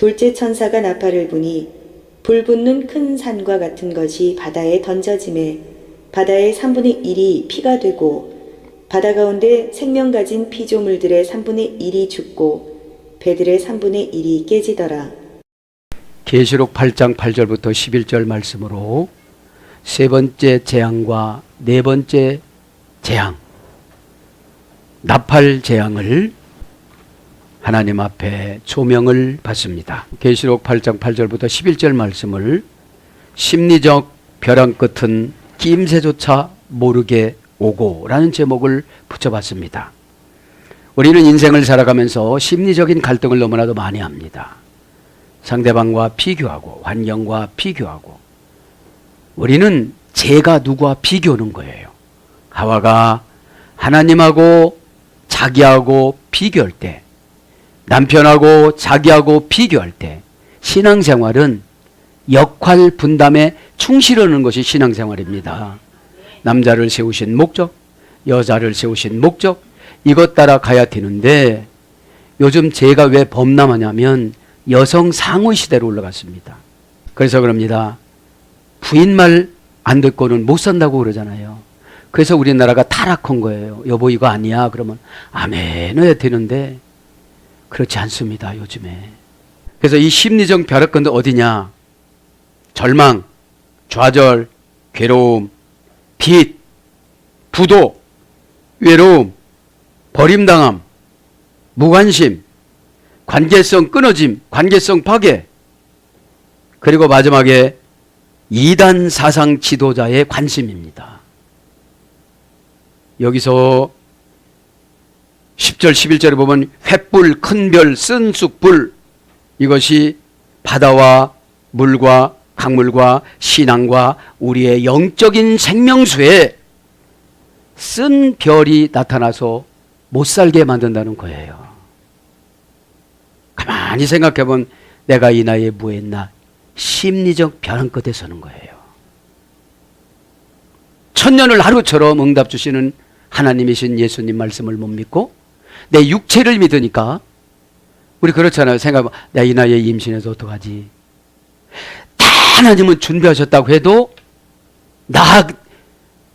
둘째 천사가 나팔을 부니 불붙는 큰 산과 같은 것이 바다에 던져지매 바다의 3분의 1이 피가 되고 바다 가운데 생명 가진 피조물들의 3분의 1이 죽고 배들의 3분의 1이 깨지더라. 계시록 8장 8절부터 11절 말씀으로 세 번째 재앙과 네 번째 재앙, 나팔 재앙을 하나님 앞에 조명을 받습니다. 계시록 8장 8절부터 11절 말씀을 심리적 벼랑 끝은 낌새조차 모르게 오고 라는 제목을 붙여봤습니다. 우리는 인생을 살아가면서 심리적인 갈등을 너무나도 많이 합니다. 상대방과 비교하고 환경과 비교하고 우리는 제가 누구와 비교하는 거예요. 하와가 하나님하고 자기하고 비교할 때, 남편하고 자기하고 비교할 때 신앙생활은 역할 분담에 충실하는 것이 신앙생활입니다. 남자를 세우신 목적, 여자를 세우신 목적, 이것 따라 가야 되는데 요즘 제가 왜 범람하냐면 여성 상위 시대로 올라갔습니다. 그래서 그럽니다. 부인 말 안 듣고는 못 산다고 그러잖아요. 그래서 우리나라가 타락한 거예요. 여보 이거 아니야 그러면 아멘 해야 되는데 그렇지 않습니다. 요즘에. 그래서 이 심리적 벼락건도 어디냐? 절망, 좌절, 괴로움, 빚, 부도, 외로움, 버림당함, 무관심, 관계성 끊어짐, 관계성 파괴, 그리고 마지막에 이단 사상 지도자의 관심입니다. 여기서 10절 11절에 보면 횃불, 큰별, 쓴 쑥불, 이것이 바다와 물과 강물과 신앙과 우리의 영적인 생명수에 쓴 별이 나타나서 못 살게 만든다는 거예요. 가만히 생각해보면 내가 이 나이에 뭐 했나? 심리적 벼랑 끝에 서는 거예요. 천년을 하루처럼 응답 주시는 하나님이신 예수님 말씀을 못 믿고 내 육체를 믿으니까 우리 그렇잖아요. 생각해보면 내가 이 나이에 임신해서 어떡하지? 다 하나님은 준비하셨다고 해도 나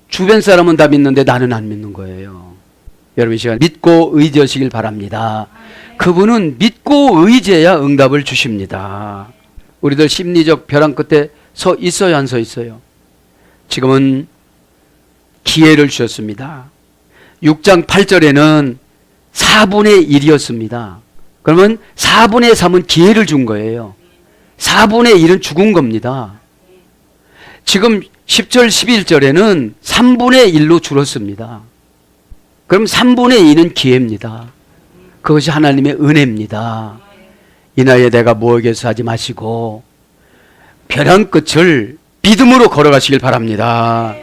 주변 사람은 다 믿는데 나는 안 믿는 거예요. 여러분 이 시간 믿고 의지하시길 바랍니다. 그분은 믿고 의지해야 응답을 주십니다. 우리들 심리적 벼랑 끝에 서 있어요, 안 서 있어요? 지금은 기회를 주셨습니다. 6장 8절에는 4분의 1이었습니다. 그러면 4분의 3은 기회를 준 거예요. 4분의 1은 죽은 겁니다. 지금 10절 11절에는 3분의 1로 줄었습니다. 그럼 3분의 2는 기회입니다. 그것이 하나님의 은혜입니다. 이 나이에 내가 뭐하겠어 하지 마시고 벼랑 끝을 믿음으로 걸어가시길 바랍니다.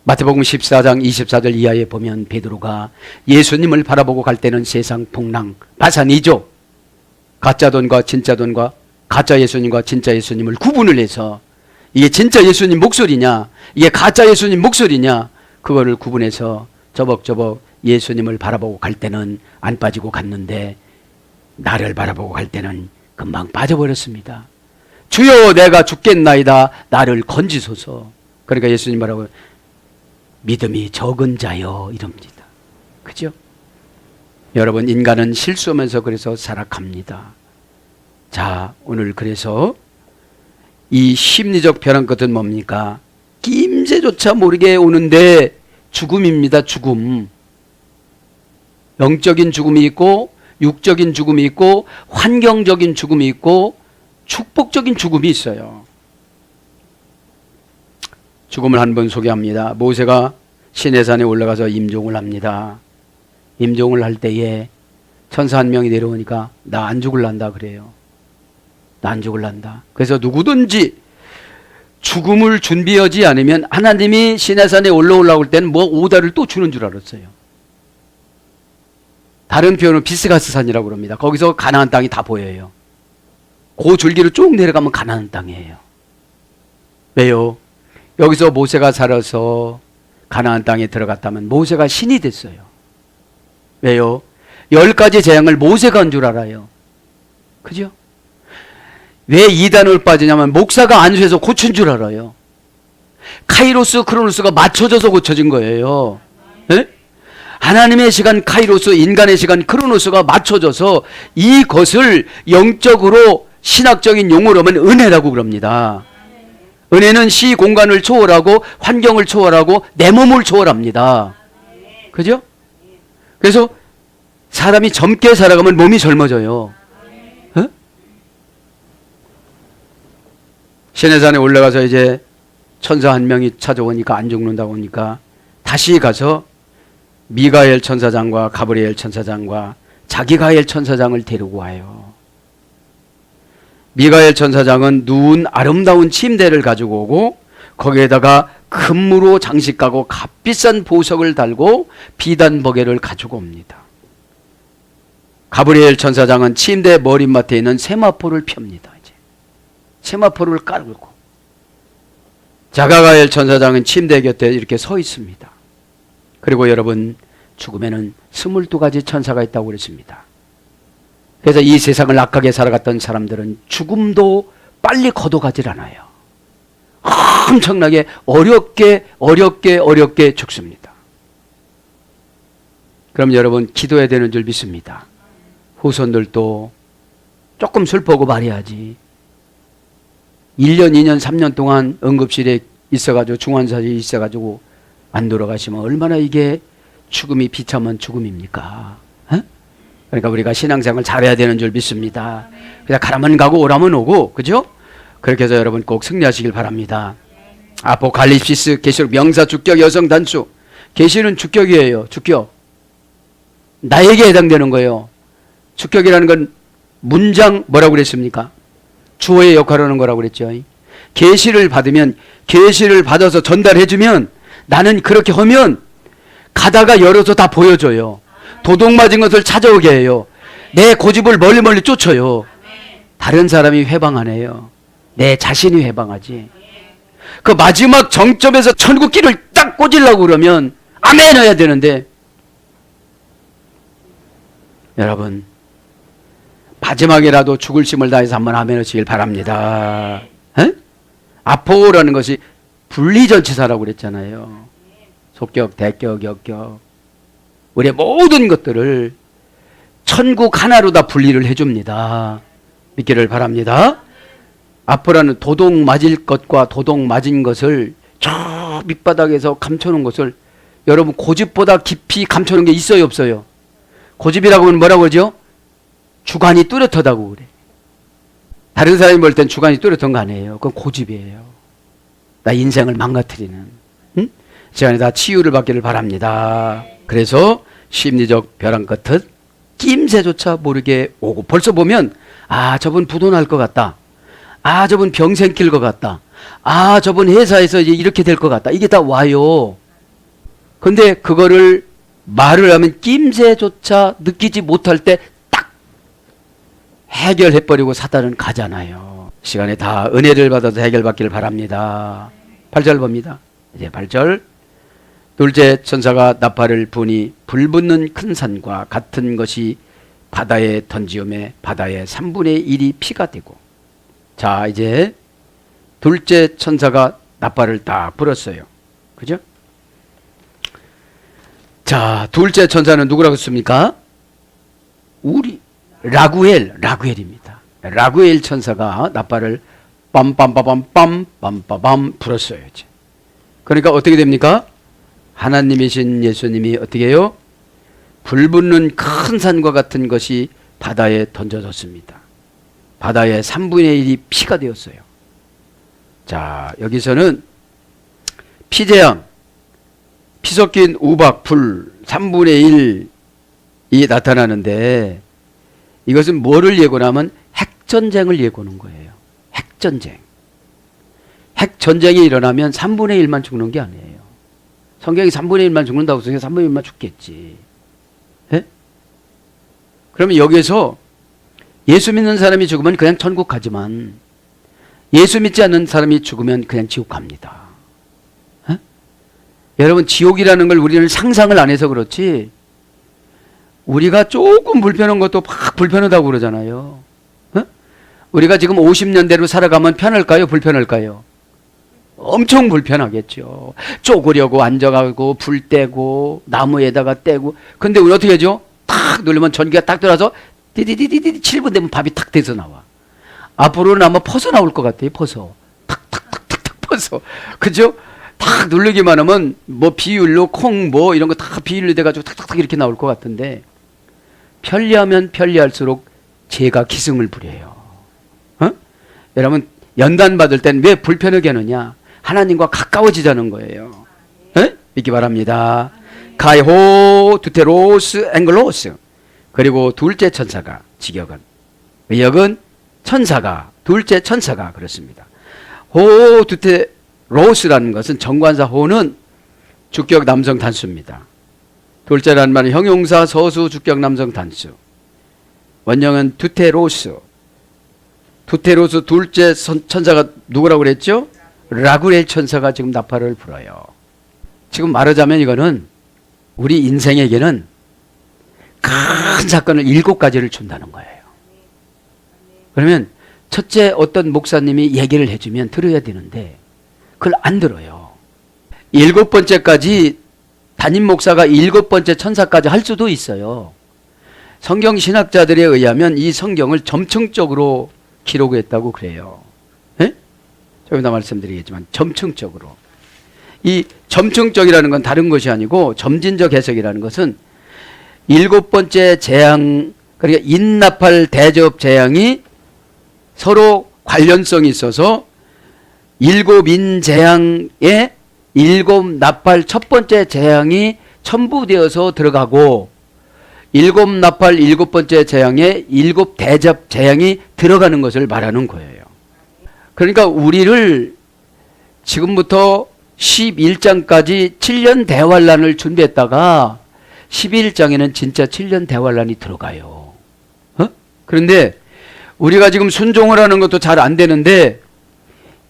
마태복음 14장 24절 이하에 보면 베드로가 예수님을 바라보고 갈 때는 세상 풍랑 바산이죠. 가짜 돈과 진짜 돈과 가짜 예수님과 진짜 예수님을 구분을 해서 이게 진짜 예수님 목소리냐 이게 가짜 예수님 목소리냐 그거를 구분해서 저벅저벅 예수님을 바라보고 갈 때는 안 빠지고 갔는데 나를 바라보고 갈 때는 금방 빠져버렸습니다. 주여 내가 죽겠나이다 나를 건지소서. 그러니까 예수님 말하고 믿음이 적은 자여 이럽니다. 그죠? 여러분 인간은 실수하면서 그래서 살아갑니다. 자 오늘 그래서 이 심리적 벼랑 끝은 뭡니까? 낌새조차 모르게 오는데 죽음입니다. 죽음. 영적인 죽음이 있고 육적인 죽음이 있고 환경적인 죽음이 있고 축복적인 죽음이 있어요. 죽음을 한번 소개합니다. 모세가 시내산에 올라가서 임종을 합니다. 임종을 할 때에 천사 한 명이 내려오니까 나 안 죽을란다 그래요. 나 안 죽을란다. 그래서 누구든지 죽음을 준비하지 않으면 하나님이 시내산에 올라오려고 할 때는 뭐 오다를 또 주는 줄 알았어요. 다른 표현은 비스가스 산이라고 합니다. 거기서 가나안 땅이 다 보여요. 그 줄기로 쭉 내려가면 가나안 땅이에요. 왜요? 여기서 모세가 살아서 가나안 땅에 들어갔다면 모세가 신이 됐어요. 왜요? 10가지 재앙을 모세가 한 줄 알아요. 그죠? 왜 이단을 빠지냐면 목사가 안수해서 고친 줄 알아요. 카이로스 크로노스가 맞춰져서 고쳐진 거예요. 네? 하나님의 시간 카이로스, 인간의 시간 크로노스가 맞춰져서 이것을 영적으로 신학적인 용어로 하면 은혜라고 그럽니다. 은혜는 시 공간을 초월하고 환경을 초월하고 내 몸을 초월합니다. 그죠? 그래서 사람이 젊게 살아가면 몸이 젊어져요. 어? 시내산에 올라가서 이제 천사 한 명이 찾아오니까 안 죽는다고 하니까 다시 가서 미가엘 천사장과 가브리엘 천사장과 자기가엘 천사장을 데리고 와요. 미가엘 천사장은 누운 아름다운 침대를 가지고 오고 거기에다가 금무로 장식하고 값비싼 보석을 달고 비단 버개를 가지고 옵니다. 가브리엘 천사장은 침대 머리맡에 있는 세마포를 펴니다. 이제 세마포를 깔고 자가가엘 천사장은 침대 곁에 이렇게 서 있습니다. 그리고 여러분, 죽음에는 22가지 천사가 있다고 그랬습니다. 그래서 이 세상을 악하게 살아갔던 사람들은 죽음도 빨리 걷어가질 않아요. 엄청나게 어렵게 죽습니다. 그럼 여러분, 기도해야 되는 줄 믿습니다. 후손들도 조금 슬퍼하고 말해야지. 1년, 2년, 3년 동안 응급실에 있어가지고 중환자실에 있어가지고 안 돌아가시면 얼마나 이게 죽음이 비참한 죽음입니까? 어? 그러니까 우리가 신앙생활 잘해야 되는 줄 믿습니다. 그냥 가라면 가고 오라면 오고, 그죠? 그렇게 해서 여러분 꼭 승리하시길 바랍니다. 아포칼립시스, 계시록 명사, 주격, 여성, 단수. 계시는 주격이에요. 주격. 나에게 해당되는 거예요. 주격이라는 건 문장 뭐라고 그랬습니까? 주어의 역할을 하는 거라고 그랬죠. 계시를 받으면, 계시를 받아서 전달해주면, 나는 그렇게 하면 가다가 열어서 다 보여줘요. 도둑 맞은 것을 찾아오게 해요. 내 고집을 멀리 쫓아요. 다른 사람이 회방 안 해요. 내 자신이 회방하지. 그 마지막 정점에서 천국길을 딱 꽂으려고 그러면 아멘 해야 되는데, 여러분, 마지막이라도 죽을 힘을 다해서 한번 아멘 하시길 바랍니다. 에? 아포라는 것이 분리전치사라고 그랬잖아요. 속격, 대격, 역격. 우리의 모든 것들을 천국 하나로 다 분리를 해줍니다. 믿기를 바랍니다. 아포라는 도둑 맞을 것과 도둑 맞은 것을 저 밑바닥에서 감춰놓은 것을 여러분 고집보다 깊이 감춰놓은 게 있어요, 없어요? 고집이라고 하면 뭐라고 그러죠? 주관이 뚜렷하다고 그래. 다른 사람이 볼 땐 주관이 뚜렷한 거 아니에요. 그건 고집이에요. 나 인생을 망가뜨리는. 응? 시간에 다 치유를 받기를 바랍니다. 그래서 심리적 벼랑 끝은 낌새조차 모르게 오고, 벌써 보면 아, 저분 부도날 것 같다. 아, 저분 병 생길 것 같다. 아, 저분 회사에서 이제 이렇게 될 것 같다. 이게 다 와요. 근데 그거를 말을 하면 낌새조차 느끼지 못할 때 딱 해결해버리고 사단은 가잖아요. 시간에 다 은혜를 받아서 해결받기를 바랍니다. 8절 봅니다. 이제 8절. 둘째 천사가 나팔을 부니 불붙는 큰 산과 같은 것이 바다에 던지음에 바다의 3분의 1이 피가 되고. 자, 이제 둘째 천사가 나팔을 딱 불었어요. 그죠? 자, 둘째 천사는 누구라고 했습니까? 우리 라구엘입니다. 라구엘 천사가 나팔을 빰빰빰빰빰빰빰빰 불었어요. 이제. 그러니까 어떻게 됩니까? 하나님이신 예수님이 어떻게 해요? 불붙는 큰 산과 같은 것이 바다에 던져졌습니다. 바다의 3분의 1이 피가 되었어요. 자, 여기서는 피재앙, 피 섞인 우박, 불 3분의 1이 나타나는데, 이것은 뭐를 예고하면 핵전쟁을 예고하는 거예요. 핵전쟁. 핵전쟁이 일어나면 3분의 1만 죽는 게 아니에요. 성경이 3분의 1만 죽는다고 해서 3분의 1만 죽겠지. 예? 그러면 여기에서 예수 믿는 사람이 죽으면 그냥 천국 가지만, 예수 믿지 않는 사람이 죽으면 그냥 지옥 갑니다. 예? 여러분, 지옥이라는 걸 우리는 상상을 안 해서 그렇지, 우리가 조금 불편한 것도 막 불편하다고 그러잖아요. 예? 우리가 지금 50년대로 살아가면 편할까요? 불편할까요? 엄청 불편하겠죠. 쪼그려고 앉아가고 불 떼고 나무에다가 떼고. 근데 우리 어떻게 하죠? 탁 누르면 전기가 딱 들어와서 디디디디디 7분 되면 밥이 탁 돼서 나와. 앞으로는 아마 퍼서 나올 것 같아요. 퍼서 탁탁탁탁탁 퍼서. 그죠? 탁 누르기만 하면 뭐 비율로 콩 뭐 이런 거 다 비율로 돼가지고 탁탁탁 이렇게 나올 것 같은데, 편리하면 편리할수록 죄가 기승을 부려요. 어? 여러분 연단 받을 땐 왜 불편하게 하느냐? 하나님과 가까워지자는 거예요. 에? 믿기 바랍니다. 가이호 두테로스 앵글로스. 그리고 둘째 천사가, 직역은 의역은 천사가, 둘째 천사가 그렇습니다. 호 두테로스라는 것은 정관사 호는 주격 남성 단수입니다. 둘째라는 말은 형용사 서수 주격 남성 단수. 원형은 두테로스. 두테로스 둘째 천사가 누구라고 그랬죠? 라구엘 천사가 지금 나팔을 불어요. 지금 말하자면 이거는 우리 인생에게는 큰 사건을 7가지를 준다는 거예요. 그러면 첫째 어떤 목사님이 얘기를 해주면 들어야 되는데 그걸 안 들어요. 7번째까지 담임 목사가 7번째 천사까지 할 수도 있어요. 성경 신학자들에 의하면 이 성경을 점층적으로 기록했다고 그래요. 예? 조금 더 말씀드리겠지만 점층적으로. 이 점층적이라는 건 다른 것이 아니고 점진적 해석이라는 것은 7번째 재앙, 그러니까 인나팔 대접 재앙이 서로 관련성이 있어서 7인 재앙에 7나팔 첫 번째 재앙이 첨부되어서 들어가고 7나팔 7번째 재앙에 7대접 재앙이 들어가는 것을 말하는 거예요. 그러니까 우리를 지금부터 11장까지 7년 대환란을 준비했다가 11장에는 진짜 7년 대환란이 들어가요. 어? 그런데 우리가 지금 순종을 하는 것도 잘 안 되는데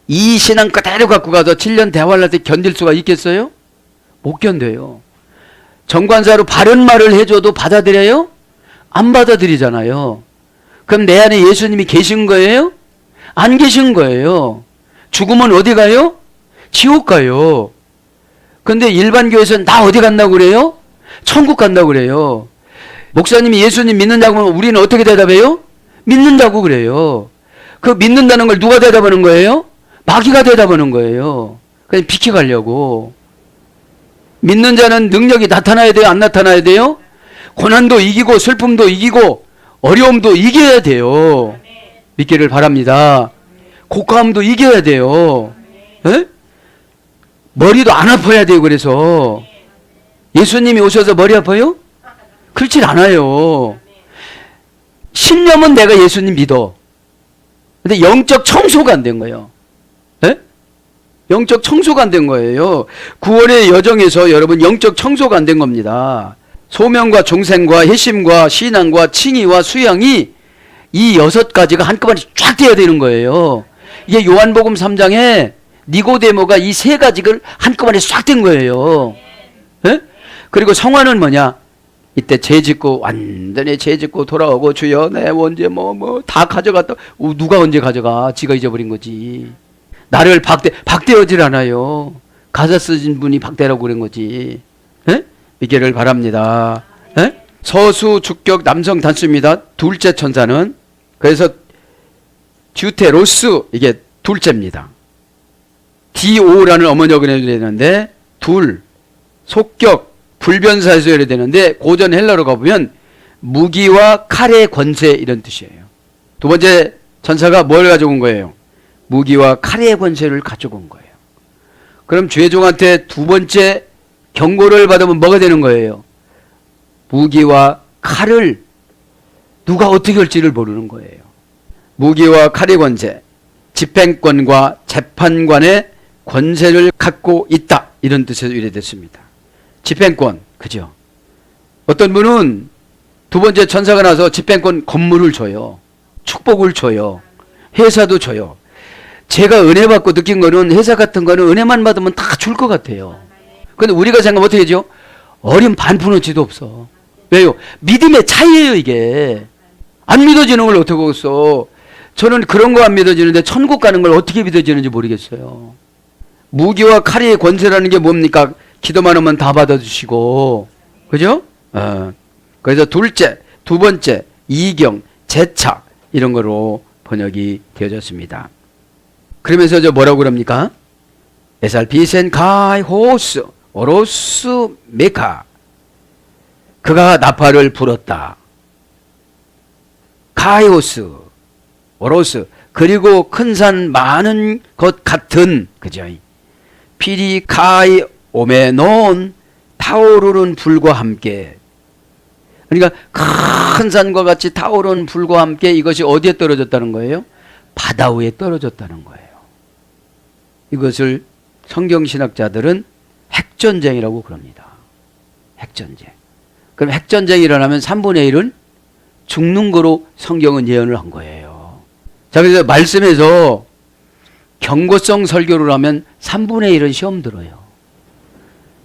이 신앙 그대로 갖고 가서 7년 대환란 때 견딜 수가 있겠어요? 못 견뎌요. 정관사로 바른 말을 해줘도 받아들여요? 안 받아들이잖아요. 그럼 내 안에 예수님이 계신 거예요? 안 계신 거예요. 죽으면 어디 가요? 지옥 가요. 근데 일반 교회에서는 나 어디 간다고 그래요? 천국 간다고 그래요. 목사님이 예수님 믿는다고 하면 우리는 어떻게 대답해요? 믿는다고 그래요. 그 믿는다는 걸 누가 대답하는 거예요? 마귀가 대답하는 거예요. 그냥 비켜가려고. 믿는 자는 능력이 나타나야 돼요? 안 나타나야 돼요? 고난도 이기고 슬픔도 이기고 어려움도 이겨야 돼요. 믿기를 바랍니다. 고가함도 이겨야 돼요. 에? 머리도 안 아파야 돼요. 그래서 예수님이 오셔서 머리 아파요? 그렇진 않아요. 신념은 내가 예수님 믿어. 근데 영적 청소가 안 된 거예요. 에? 영적 청소가 안 된 거예요. 구원의 여정에서 여러분 영적 청소가 안 된 겁니다. 소명과 종생과 회심과 신앙과 칭의와 수양이 이 6가지가 한꺼번에 쫙 돼야 되는 거예요. 이게 요한복음 3장에 니고데모가 이 3가지를 한꺼번에 싹 된 거예요. 에? 그리고 성화는 뭐냐? 이때 죄짓고 완전히 죄짓고 돌아오고 주여 내 언제 뭐 다 가져갔다. 누가 언제 가져가? 지가 잊어버린 거지. 나를 박대하질 않아요. 가사 쓰신 분이 박대라고 그런 거지. 에? 믿기를 바랍니다. 에? 서수 주격 남성 단수입니다. 둘째 천사는. 그래서 듀테로스 이게 둘째입니다. DO라는 어머니어가 해야 되는데 둘, 속격, 불변사에서 해야 되는데 고전 헬라로 가보면 무기와 칼의 권세 이런 뜻이에요. 두 번째 천사가 뭘 가져온 거예요? 무기와 칼의 권세를 가지고 온 거예요. 그럼 죄종한테 두 번째 경고를 받으면 뭐가 되는 거예요? 무기와 칼을 누가 어떻게 할지를 모르는 거예요. 무기와 칼의 권세, 집행권과 재판관의 권세를 갖고 있다. 이런 뜻에서 유래됐습니다. 집행권, 그죠? 어떤 분은 두 번째 천사가 나서 집행권 건물을 줘요. 축복을 줘요. 회사도 줘요. 제가 은혜 받고 느낀 거는 회사 같은 거는 은혜만 받으면 다 줄 것 같아요. 근데 우리가 생각하면 어떻게 하죠? 어린 반푼어치도 없어. 왜요? 믿음의 차이예요, 이게. 안 믿어지는 걸 어떻게 하겠어? 저는 그런 거 안 믿어지는데 천국 가는 걸 어떻게 믿어지는지 모르겠어요. 무기와 칼의 권세라는 게 뭡니까? 기도만 하면 다 받아주시고, 그죠? 그래서 두 번째, 이경, 재차, 이런 거로 번역이 되어졌습니다. 그러면서 저 뭐라고 그럽니까? 에살피센 가이 호스, 오로스 메카. 그가 나팔을 불었다. 가이오스, 오로스, 그리고 큰 산 많은 것 같은, 그죠? 피리 카이 오메논 타오르는 불과 함께. 그러니까 큰 산과 같이 타오르는 불과 함께 이것이 어디에 떨어졌다는 거예요? 바다 위에 떨어졌다는 거예요. 이것을 성경신학자들은 핵전쟁이라고 그럽니다. 핵전쟁. 그럼 핵전쟁이 일어나면 3분의 1은 죽는 거로 성경은 예언을 한 거예요. 자, 그래서 말씀에서 경고성 설교를 하면 3분의 1은 시험 들어요.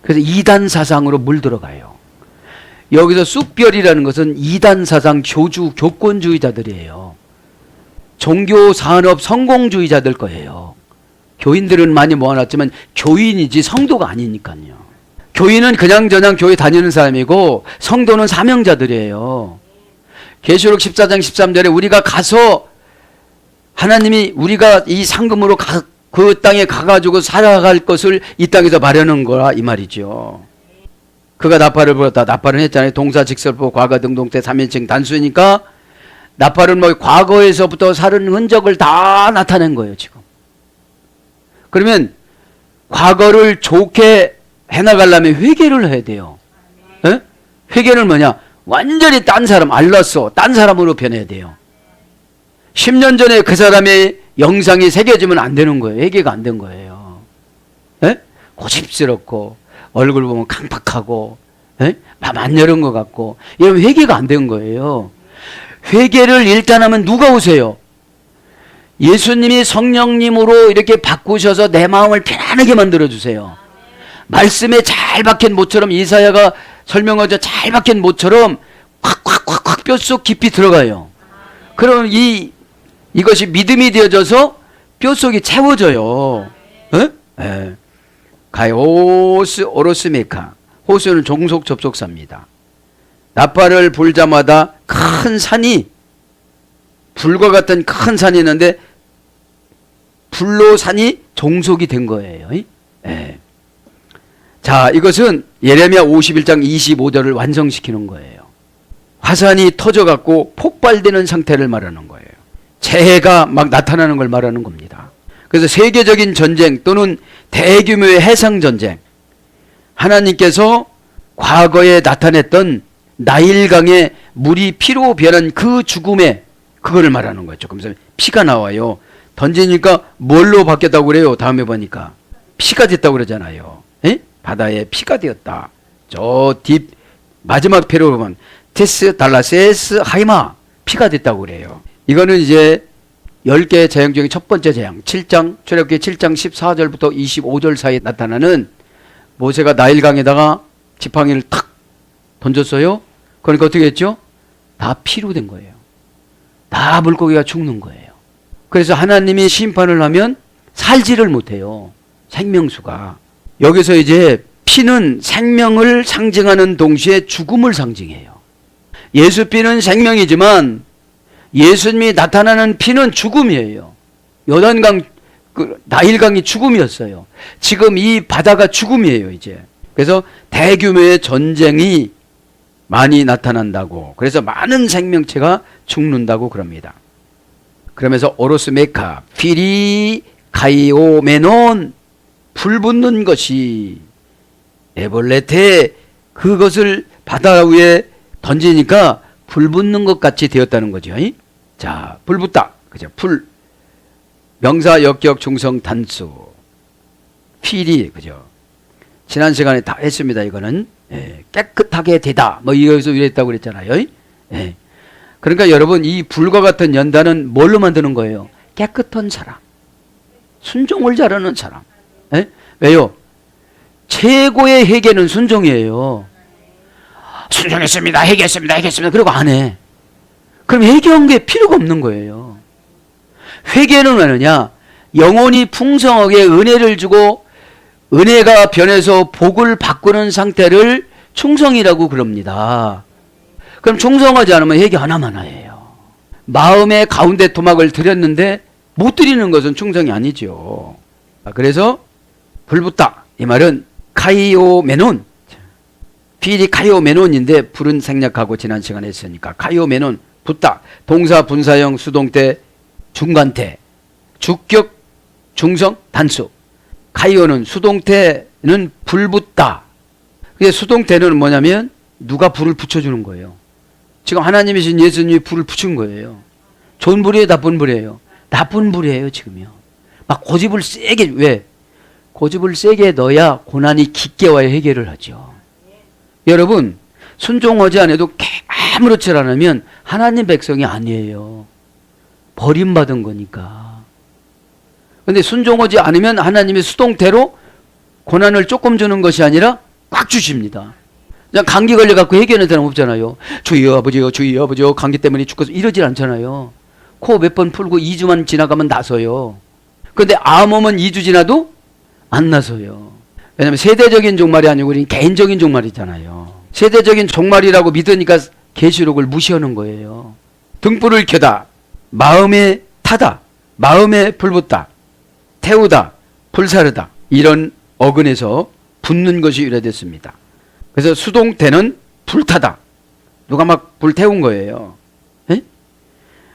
그래서 이단 사상으로 물들어가요. 여기서 쑥별이라는 것은 이단 사상 교권주의자들이에요. 종교 산업 성공주의자들 거예요. 교인들은 많이 모아놨지만 교인이지 성도가 아니니까요. 교인은 그냥저냥 교회 다니는 사람이고 성도는 사명자들이에요. 계시록 14장 13절에 우리가 가서 하나님이 우리가 이 상금으로 그 땅에 가가지고 살아갈 것을 이 땅에서 마련한 거라 이 말이죠. 그가 나팔을 불었다. 나팔은 했잖아요. 동사, 직설보, 과거, 등동태, 3인칭 단수니까 나팔은 뭐 과거에서부터 살은 흔적을 다 나타낸 거예요 지금. 그러면 과거를 좋게 해나가려면 회개를 해야 돼요. 에? 회개는 뭐냐? 완전히 딴 사람, 알랐어. 딴 사람으로 변해야 돼요. 10년 전에 그 사람의 영상이 새겨지면 안 되는 거예요. 회개가 안 된 거예요. 에? 고집스럽고 얼굴 보면 강팍하고 맘 안 열은 것 같고 이러면 회개가 안 된 거예요. 회개를 일단 하면 누가 오세요? 예수님이 성령님으로 이렇게 바꾸셔서 내 마음을 편안하게 만들어주세요. 말씀에 잘 박힌 못처럼 이사야가 설명하자 잘 박힌 못처럼 콱콱콱콱 뼛속 깊이 들어가요. 그럼 이것이 믿음이 되어져서 뼛속이 채워져요. 에? 가이오스 오로스메카. 호수는 종속 접속사입니다. 나팔을 불자마다 큰 산이 불과 같은 큰 산이 있는데 불로 산이 종속이 된 거예요. 예. 자, 이것은 예레미야 51장 25절을 완성시키는 거예요. 화산이 터져갖고 폭발되는 상태를 말하는 거예요. 재해가 막 나타나는 걸 말하는 겁니다. 그래서 세계적인 전쟁 또는 대규모의 해상전쟁, 하나님께서 과거에 나타냈던 나일강의 물이 피로 변한 그 죽음에 그거를 말하는 거죠. 그러면서 피가 나와요. 던지니까 뭘로 바뀌었다고 그래요? 다음에 보니까 피가 됐다고 그러잖아요. 에? 바다에 피가 되었다. 저 뒷 마지막 표로 보면 테스 달라세스 하이마 피가 됐다고 그래요. 이거는 이제 10개의 재앙 중에 첫 번째 재앙, 출애굽기 7장 14절부터 25절 사이에 나타나는 모세가 나일강에다가 지팡이를 탁 던졌어요. 그러니까 어떻게 했죠? 다 피로 된 거예요. 다 물고기가 죽는 거예요. 그래서 하나님이 심판을 하면 살지를 못해요. 생명수가. 여기서 이제 피는 생명을 상징하는 동시에 죽음을 상징해요. 예수 피는 생명이지만 예수님이 나타나는 피는 죽음이에요. 요단강, 나일강이 죽음이었어요. 지금 이 바다가 죽음이에요, 이제. 그래서 대규모의 전쟁이 많이 나타난다고. 그래서 많은 생명체가 죽는다고 그럽니다. 그러면서 오로스메카, 피리, 가이오메논, 불 붙는 것이 에볼레테 그것을 바다 위에 던지니까 불 붙는 것 같이 되었다는 거죠. 자, 불 붙다. 그죠? 불. 명사, 역격, 중성, 단수. 필이, 그죠? 지난 시간에 다 했습니다. 이거는. 예, 깨끗하게 되다. 뭐 여기서 이랬다고 그랬잖아요. 예. 그러니까 여러분 이 불과 같은 연단은 뭘로 만드는 거예요? 깨끗한 사람. 순종을 잘하는 사람. 예? 왜요? 최고의 회개는 순종이에요. 순종했습니다. 회개했습니다. 그러고 안 해. 그럼 회개한 게 필요가 없는 거예요. 회개는 왜 하느냐? 영혼이 풍성하게 은혜를 주고 은혜가 변해서 복을 바꾸는 상태를 충성이라고 그럽니다. 그럼 충성하지 않으면 회개 하나만 해요. 마음의 가운데 토막을 드렸는데 못 드리는 것은 충성이 아니죠. 그래서 불붙다 이 말은 카이오메논, 필이 카이오메논인데 불은 생략하고 지난 시간에 했으니까 카이오메논 붙다, 동사 분사형 수동태 중간태, 주격 중성 단수. 카이오는 수동태는 불붙다. 그게 수동태는 뭐냐면 누가 불을 붙여주는 거예요. 지금 하나님이신 예수님이 불을 붙인 거예요. 좋은 불이에요, 나쁜 불이에요? 나쁜 불이에요, 지금요. 막 고집을 세게, 왜? 고집을 세게 넣어야 고난이 깊게 와야 해결을 하죠. 여러분, 순종하지 않아도 아무렇지 않으면 하나님 백성이 아니에요. 버림받은 거니까. 근데 순종하지 않으면 하나님의 수동태로 고난을 조금 주는 것이 아니라 꽉 주십니다. 그냥 감기 걸려갖고 해결하는 사람 없잖아요. 주여 아버지요, 주여 아버지요, 감기 때문에 죽어서 이러질 않잖아요. 코 몇 번 풀고 2주만 지나가면 나서요. 근데 암 오면 2주 지나도 안 나서요. 왜냐면 세대적인 종말이 아니고 우리는 개인적인 종말이잖아요. 세대적인 종말이라고 믿으니까 계시록을 무시하는 거예요. 등불을 켜다, 마음에 타다, 마음에 불붙다, 태우다, 불사르다, 이런 어근에서 붙는 것이 유래됐습니다. 그래서 수동태는 불타다, 누가 막 불태운 거예요. 에?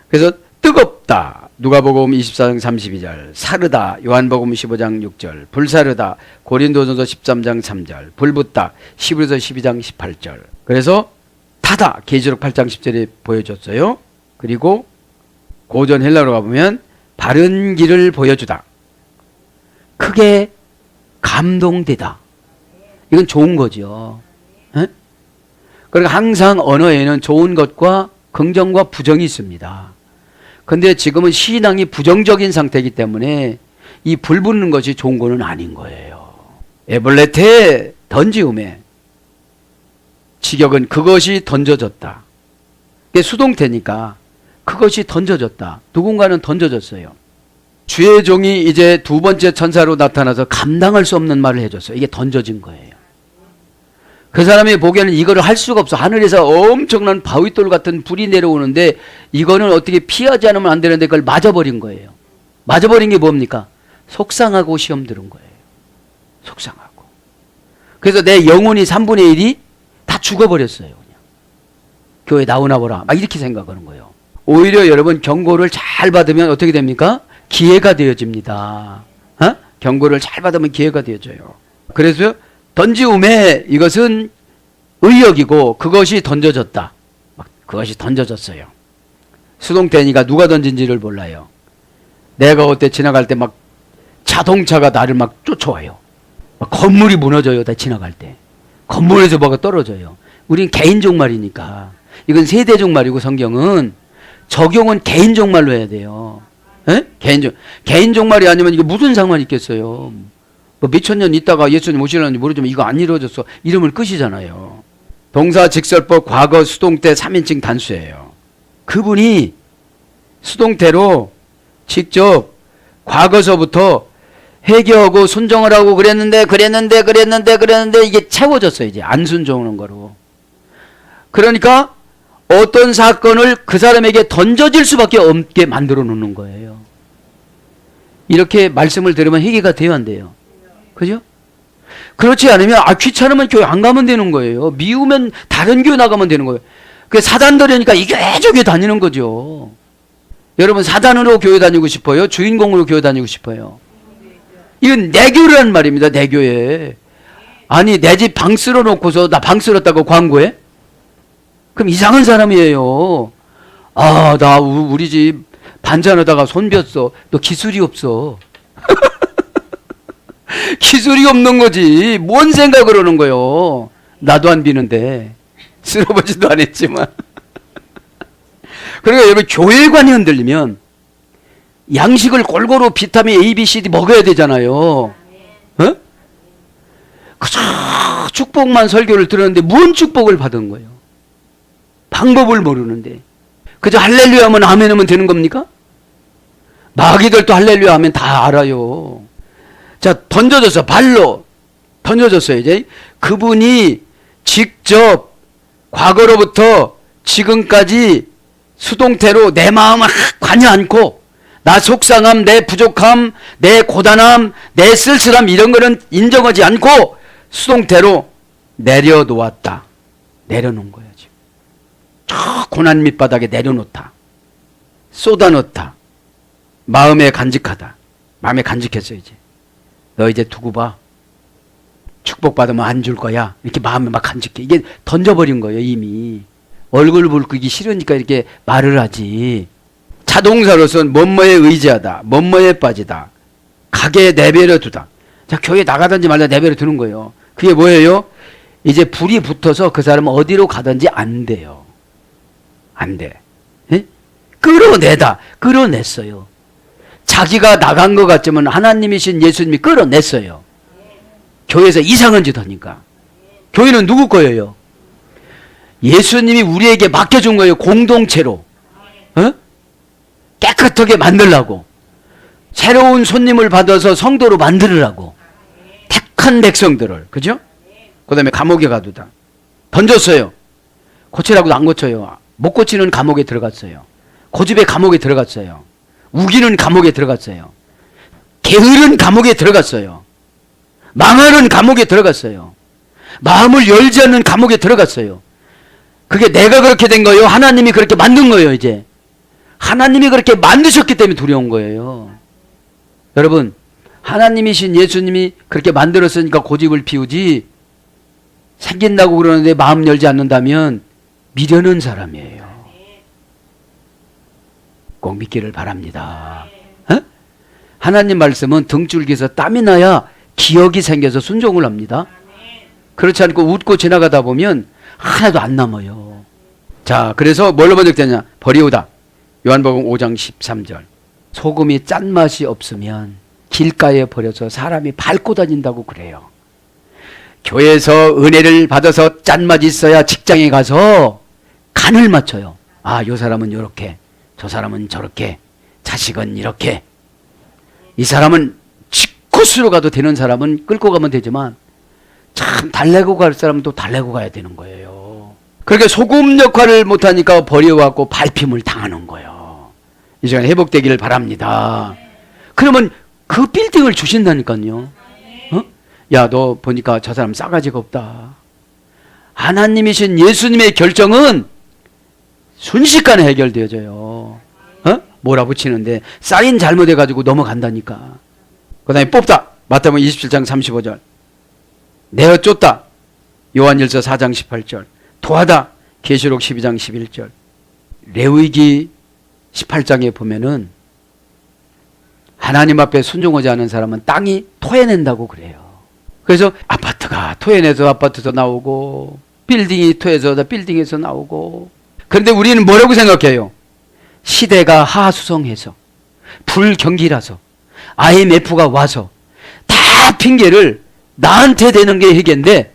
그래서 뜨겁다, 누가복음 24장 32절, 사르다, 요한복음 15장 6절, 불사르다, 고린도전서 13장 3절, 불붙다, 히브리서 12장 18절. 그래서 타다, 계시록 8장 10절에 보여줬어요. 그리고 고전 헬라로 가보면 바른 길을 보여주다, 크게 감동되다. 이건 좋은 거죠. 에? 그러니까 항상 언어에는 좋은 것과 긍정과 부정이 있습니다. 근데 지금은 신앙이 부정적인 상태이기 때문에 이 불 붙는 것이 좋은 거는 아닌 거예요. 에블레테 던지움에 직역은 그것이 던져졌다. 이게 수동태니까 그것이 던져졌다. 누군가는 던져졌어요. 주의 종이 이제 두 번째 천사로 나타나서 감당할 수 없는 말을 해줬어요. 이게 던져진 거예요. 그 사람이 보기에는 이거를 할 수가 없어. 하늘에서 엄청난 바위돌 같은 불이 내려오는데 이거는 어떻게 피하지 않으면 안 되는데 그걸 맞아버린 거예요. 맞아버린 게 뭡니까? 속상하고 시험 들은 거예요. 속상하고. 그래서 내 영혼이 3분의 1이 다 죽어버렸어요. 그냥. 교회 나오나 보라. 막 이렇게 생각하는 거예요. 오히려 여러분 경고를 잘 받으면 어떻게 됩니까? 기회가 되어집니다. 어? 경고를 잘 받으면 기회가 되어져요. 그래서 던지움에 이것은 의역이고 그것이 던져졌다. 그것이 던져졌어요. 수동태니까 누가 던진지를 몰라요. 내가 그때 지나갈 때 막 자동차가 나를 막 쫓아와요. 막 건물이 무너져요. 다 지나갈 때. 건물에서 뭐가 떨어져요. 우린 개인 종말이니까. 이건 세대 종말이고 성경은 적용은 개인 종말로 해야 돼요. 에? 개인 종말이 아니면 이게 무슨 상관이 있겠어요. 뭐 몇천 년 있다가 예수님 오시려는지 모르지만 이거 안 이루어졌어. 이러면 끝이잖아요. 동사 직설법 과거 수동태 3인칭 단수예요. 그분이 수동태로 직접 과거서부터 회개하고 순종을 하고 그랬는데 이게 채워졌어요. 이제 안 순종하는 거로. 그러니까 어떤 사건을 그 사람에게 던져질 수밖에 없게 만들어 놓는 거예요. 이렇게 말씀을 들으면 회개가 돼야 안 돼요. 그죠? 그렇지 않으면 귀찮으면 교회 안 가면 되는 거예요. 미우면 다른 교회 나가면 되는 거예요. 그 사단 들으니까 이교회 다니는 거죠. 여러분 사단으로 교회 다니고 싶어요? 주인공으로 교회 다니고 싶어요? 이건 내교라는 말입니다. 내교에. 아니 내 집 방 쓸어 놓고서 나 방 쓸었다고 광고해? 그럼 이상한 사람이에요. 나 우리 집 반찬하다가 손 뱄어. 너 기술이 없어. 기술이 없는 거지. 뭔 생각을 하는 거요. 나도 안 비는데. 쓸어보지도 않았지만. 그러니까 여러분 교회관이 흔들리면 양식을 골고루 비타민 A, B, C, D 먹어야 되잖아요. 어? 그저 축복만 설교를 들었는데 뭔 축복을 받은 거예요? 방법을 모르는데. 그저 할렐루야 하면 아멘 하면 되는 겁니까? 마귀들도 할렐루야 하면 다 알아요. 자, 던져졌어. 발로 던져졌어요. 이제 그분이 직접 과거로부터 지금까지 수동태로 내 마음을 관여 않고 나 속상함, 내 부족함, 내 고단함, 내 쓸쓸함 이런 거는 인정하지 않고 수동태로 내려놓았다. 내려놓은 거예요. 지금 저 고난 밑바닥에 내려놓다. 쏟아놓다. 마음에 간직하다. 마음에 간직했어. 이제 너 이제 두고 봐. 축복받으면 안 줄 거야. 이렇게 마음에 막 간직해. 이게 던져버린 거예요. 이미 얼굴 붉히기 싫으니까 이렇게 말을 하지. 자동사로서는 뭐뭐에 의지하다, 뭐뭐에 빠지다, 가게 내버려 두다. 자, 교회 나가든지 말다 내버려 두는 거예요. 그게 뭐예요? 이제 불이 붙어서 그 사람은 어디로 가든지 안 돼요. 안 돼. 예? 끌어내다. 끌어냈어요. 자기가 나간 것 같지만 하나님이신 예수님이 끌어냈어요. 교회에서 이상한 짓 하니까. 교회는 누구 거예요? 예수님이 우리에게 맡겨준 거예요. 공동체로. 어? 깨끗하게 만들라고. 새로운 손님을 받아서 성도로 만들으라고. 택한 백성들을. 그죠? 그 다음에 감옥에 가두다. 던졌어요. 고치라고도 안 고쳐요. 못 고치는 감옥에 들어갔어요. 고집의 감옥에 들어갔어요. 우기는 감옥에 들어갔어요. 게으른 감옥에 들어갔어요. 망하는 감옥에 들어갔어요. 마음을 열지 않는 감옥에 들어갔어요. 그게 내가 그렇게 된 거예요? 하나님이 그렇게 만든 거예요, 이제. 하나님이 그렇게 만드셨기 때문에 두려운 거예요. 여러분, 하나님이신 예수님이 그렇게 만들었으니까 고집을 피우지, 생긴다고 그러는데 마음 열지 않는다면 미련한 사람이에요. 꼭 믿기를 바랍니다. 어? 하나님 말씀은 등줄기에서 땀이 나야 기억이 생겨서 순종을 합니다. 그렇지 않고 웃고 지나가다 보면 하나도 안 남아요. 자, 그래서 뭘로 번역되냐? 버리우다. 요한복음 5장 13절. 소금이 짠맛이 없으면 길가에 버려서 사람이 밟고 다닌다고 그래요. 교회에서 은혜를 받아서 짠맛이 있어야 직장에 가서 간을 맞춰요. 아, 요 사람은 요렇게, 저 사람은 저렇게, 자식은 이렇게. 이 사람은 직코스로 가도 되는 사람은 끌고 가면 되지만 참 달래고 갈 사람은 또 달래고 가야 되는 거예요. 그렇게 소금 역할을 못하니까 버려갖고 밟힘을 당하는 거예요. 이 시간에 회복되기를 바랍니다. 그러면 그 빌딩을 주신다니까요. 어? 야, 너 보니까 저 사람 싸가지가 없다. 하나님이신 예수님의 결정은 순식간에 해결되어져요. 어? 몰아붙이는데 사인 잘못해가지고 넘어간다니까. 그 다음에 뽑다. 마태복음 27장 35절. 내어 쫓다. 요한일서 4장 18절. 도하다. 계시록 12장 11절. 레위기 18장에 보면은 하나님 앞에 순종하지 않은 사람은 땅이 토해낸다고 그래요. 그래서 아파트가 토해내서 아파트에서 나오고 빌딩이 토해서 빌딩에서 나오고. 그런데 우리는 뭐라고 생각해요? 시대가 하수성해서 불경기라서 IMF가 와서 다 핑계를 나한테 대는 게 회개인데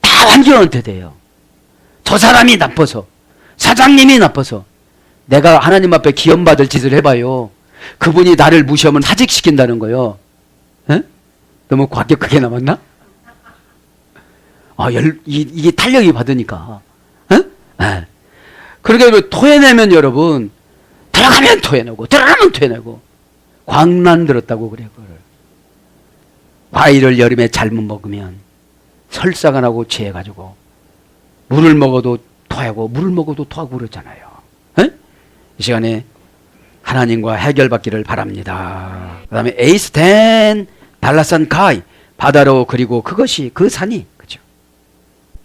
다 환경한테 돼요. 저 사람이 나빠서, 사장님이 나빠서. 내가 하나님 앞에 기염받을 짓을 해봐요. 그분이 나를 무시하면 하직시킨다는 거예요. 에? 너무 과격하게 남았나? 아, 이게 탄력이 받으니까. 에? 에. 그러니까 토해내면 여러분, 들어가면 토해내고, 들어가면 토해내고. 광난 들었다고 그래요, 그걸. 과일을 여름에 잘못 먹으면 설사가 나고 취해가지고 물을 먹어도 토하고 물을 먹어도 토하고 그러잖아요. 에? 이 시간에 하나님과 해결받기를 바랍니다. 그 다음에 에이스텐 달라산 카이. 바다로 그리고 그것이 그 산이 그죠?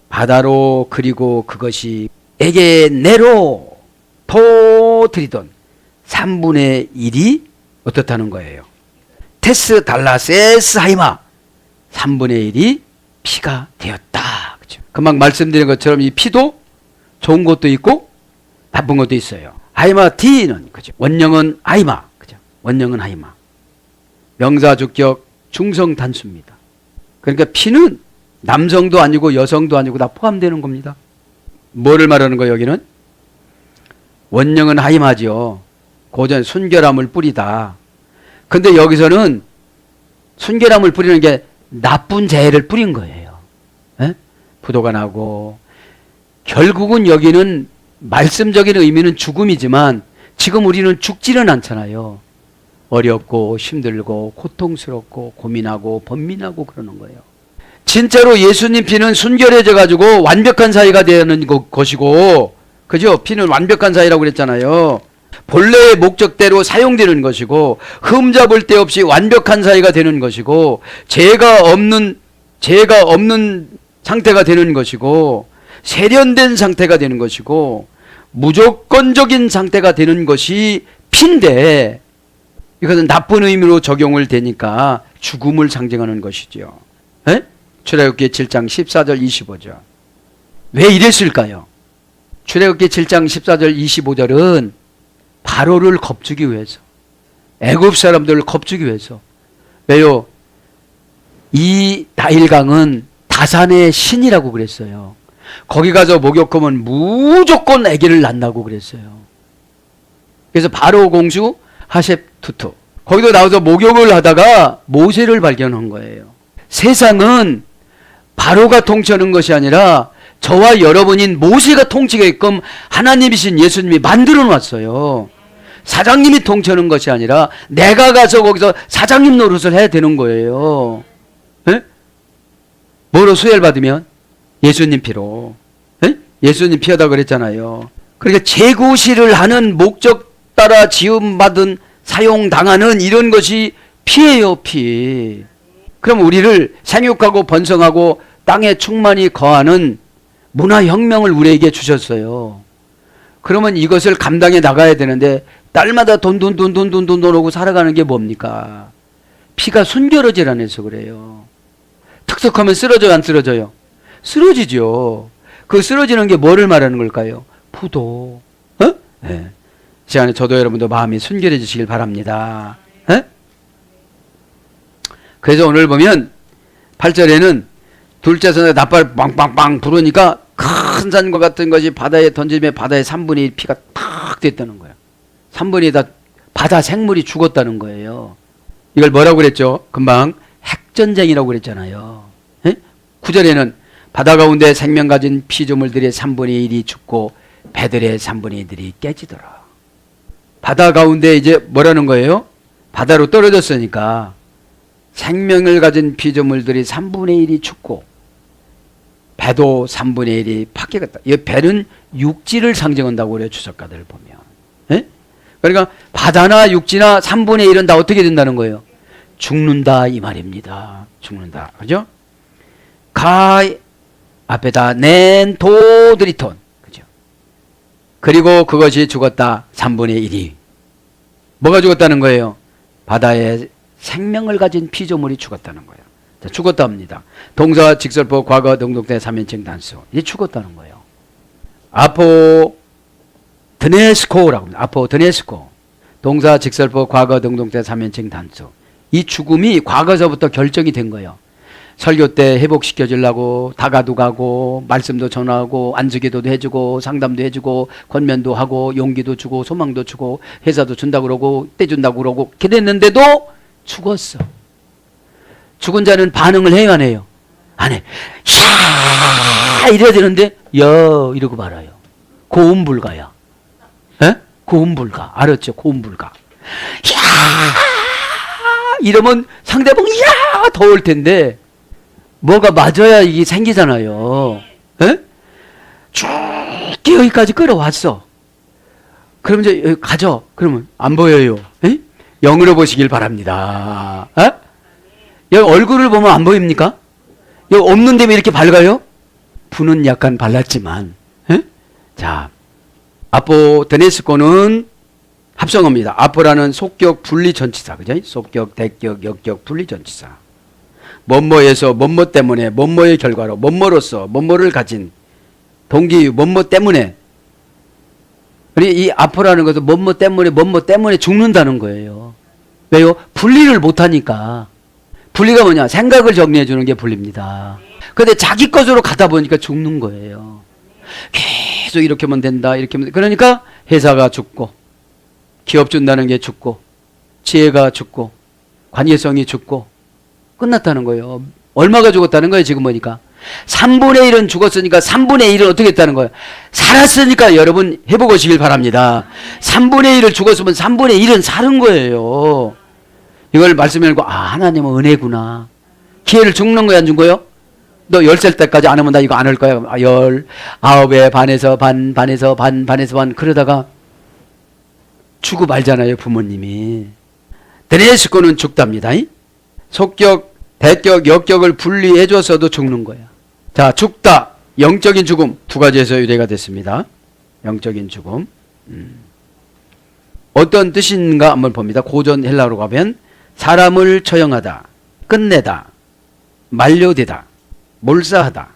바다로 그리고 그것이 에게네로 토드리던 3분의 1이 어떻다는 거예요? 테스 달라세스 하이마 3분의 1이 피가 되었다. 그죠? 금방 말씀드린 것처럼 이 피도 좋은 것도 있고 나쁜 것도 있어요. 하이마티는 그죠? 원령은 하이마. 그죠? 원령은 하이마. 명사 주격 중성 단수입니다. 그러니까 피는 남성도 아니고 여성도 아니고 다 포함되는 겁니다. 뭐를 말하는 거예요, 여기는? 원령은 하이마지요. 고전 순결함을 뿌리다. 근데 여기서는 순결함을 뿌리는 게 나쁜 재를 뿌린 거예요. 에? 부도가 나고. 결국은 여기는 말씀적인 의미는 죽음이지만 지금 우리는 죽지는 않잖아요. 어렵고 힘들고 고통스럽고 고민하고 번민하고 그러는 거예요. 진짜로 예수님 피는 순결해져 가지고 완벽한 사이가 되는 것이고, 그죠? 피는 완벽한 사이라고 그랬잖아요. 본래의 목적대로 사용되는 것이고, 흠잡을 데 없이 완벽한 사이가 되는 것이고, 죄가 없는 상태가 되는 것이고, 세련된 상태가 되는 것이고, 무조건적인 상태가 되는 것이 피인데, 이것은 나쁜 의미로 적용을 되니까 죽음을 상징하는 것이죠. 에? 출애굽기 7장 14절 25절. 왜 이랬을까요? 출애굽기 7장 14절 25절은 바로를 겁주기 위해서, 애굽 사람들을 겁주기 위해서. 왜요? 이 나일강은 다산의 신이라고 그랬어요. 거기 가서 목욕하면 무조건 아기를 낳는다고 그랬어요. 그래서 바로 공주 하셉투트, 거기도 나와서 목욕을 하다가 모세를 발견한 거예요. 세상은 바로가 통치하는 것이 아니라 저와 여러분인 모세가 통치게끔 하나님이신 예수님이 만들어 놨어요. 사장님이 통치하는 것이 아니라 내가 가서 거기서 사장님 노릇을 해야 되는 거예요. 에? 뭐로 수혜를 받으면? 예수님 피로. 에? 예수님 피하다 그랬잖아요. 그러니까 재구시를 하는 목적 따라 지음받은 사용당하는 이런 것이 피예요, 피. 그럼 우리를 생육하고 번성하고 땅에 충만히 거하는 문화혁명을 우리에게 주셨어요. 그러면 이것을 감당해 나가야 되는데 딸마다 돈 오고 살아가는 게 뭡니까? 피가 순결하질 않아서 그래요. 턱턱하면 쓰러져요, 안 쓰러져요? 쓰러지죠. 그 쓰러지는 게 뭐를 말하는 걸까요? 부도. 어? 네. 시간에 저도 여러분도 마음이 순결해지시길 바랍니다. 에? 그래서 오늘 보면 8절에는 둘째 선에 나팔 빵빵빵 부르니까 큰 산과 같은 것이 바다에 던지며 바다의 3분의 1 피가 탁 됐다는 거예요. 3분의 1 다 바다 생물이 죽었다는 거예요. 이걸 뭐라고 그랬죠? 금방 핵전쟁이라고 그랬잖아요. 에? 9절에는 바다 가운데 생명 가진 피조물들의 3분의 1이 죽고 배들의 3분의 1들이 깨지더라. 바다 가운데 이제 뭐라는 거예요? 바다로 떨어졌으니까 생명을 가진 피조물들이 3분의 1이 죽고 배도 3분의 1이 파괴했다. 이 배는 육지를 상징한다고 그래요, 주석가들 보면. 에? 그러니까 바다나 육지나 3분의 1은 다 어떻게 된다는 거예요? 죽는다 이 말입니다. 죽는다. 그죠? 가이 앞에다 낸 도드리톤. 그죠? 그리고 그것이 죽었다. 3분의 1이. 뭐가 죽었다는 거예요? 바다에 생명을 가진 피조물이 죽었다는 거예요. 자, 죽었다 합니다. 동사, 직설법, 과거, 능동태, 3인칭 단수. 이게 죽었다는 거예요. 아포 드네스코라고 합니다. 아포 드네스코. 동사, 직설법, 과거, 능동태, 3인칭 단수. 이 죽음이 과거서부터 결정이 된 거예요. 설교 때 회복시켜주려고 다가도 가고 말씀도 전하고 안수기도도 해주고 상담도 해주고 권면도 하고 용기도 주고 소망도 주고 회사도 준다고 그러고 떼준다고 그러고 이렇게 됐는데도 죽었어. 죽은 자는 반응을 해요, 안 해요? 안 해. 야 이래야 되는데 여 이러고 말아요. 고음불가야. 에? 고음불가. 알았죠? 고음불가. 야 이러면 상대방이 야 더울 텐데 뭐가 맞아야 이게 생기잖아요. 에? 쭉 여기까지 끌어왔어. 그럼 이제 여기 가죠. 그러면 안 보여요. 에? 영으로 보시길 바랍니다. 에? 여기 얼굴을 보면 안 보입니까? 여기 없는 데면 이렇게 밝아요? 불은 약간 발랐지만. 에? 자, 아포 드네스코는 합성어입니다. 아포라는 속격 분리 전치사. 그죠? 속격, 대격, 역격, 분리 전치사. 뭐뭐에서 뭐뭐 때문에 뭐뭐의 결과로 뭐뭐로서 뭐뭐를 가진 동기 뭐뭐 때문에 이 아포라는 것은 뭐뭐 때문에 죽는다는 거예요. 왜요? 분리를 못하니까. 분리가 뭐냐? 생각을 정리해 주는 게 분리입니다. 근데 자기 것으로 가다 보니까 죽는 거예요. 계속 이렇게 하면 된다, 이렇게 하면 된다. 그러니까 회사가 죽고 기업 준다는 게 죽고, 지혜가 죽고, 관계성이 죽고, 끝났다는 거예요. 얼마가 죽었다는 거예요, 지금 보니까. 3분의 1은 죽었으니까 3분의 1은 어떻게 했다는 거예요? 살았으니까 여러분 해보시길 바랍니다. 3분의 1을 죽었으면 3분의 1은 사는 거예요. 이걸 말씀해놓고, 하나님은 은혜구나. 기회를 죽는 거야, 안 준 거예요? 너 10살 때까지 안 하면 나 이거 안 할 거야. 19에 반에서 반, 반에서 반, 반에서 반. 그러다가 죽고 말잖아요, 부모님이. 드레스코는 죽답니다. 속격, 대격, 역격을 분리해줘서도 죽는 거야. 자, 죽다. 영적인 죽음. 두 가지에서 유래가 됐습니다. 영적인 죽음. 어떤 뜻인가 한번 봅니다. 고전 헬라어로 가면 사람을 처형하다, 끝내다, 만료되다, 몰사하다.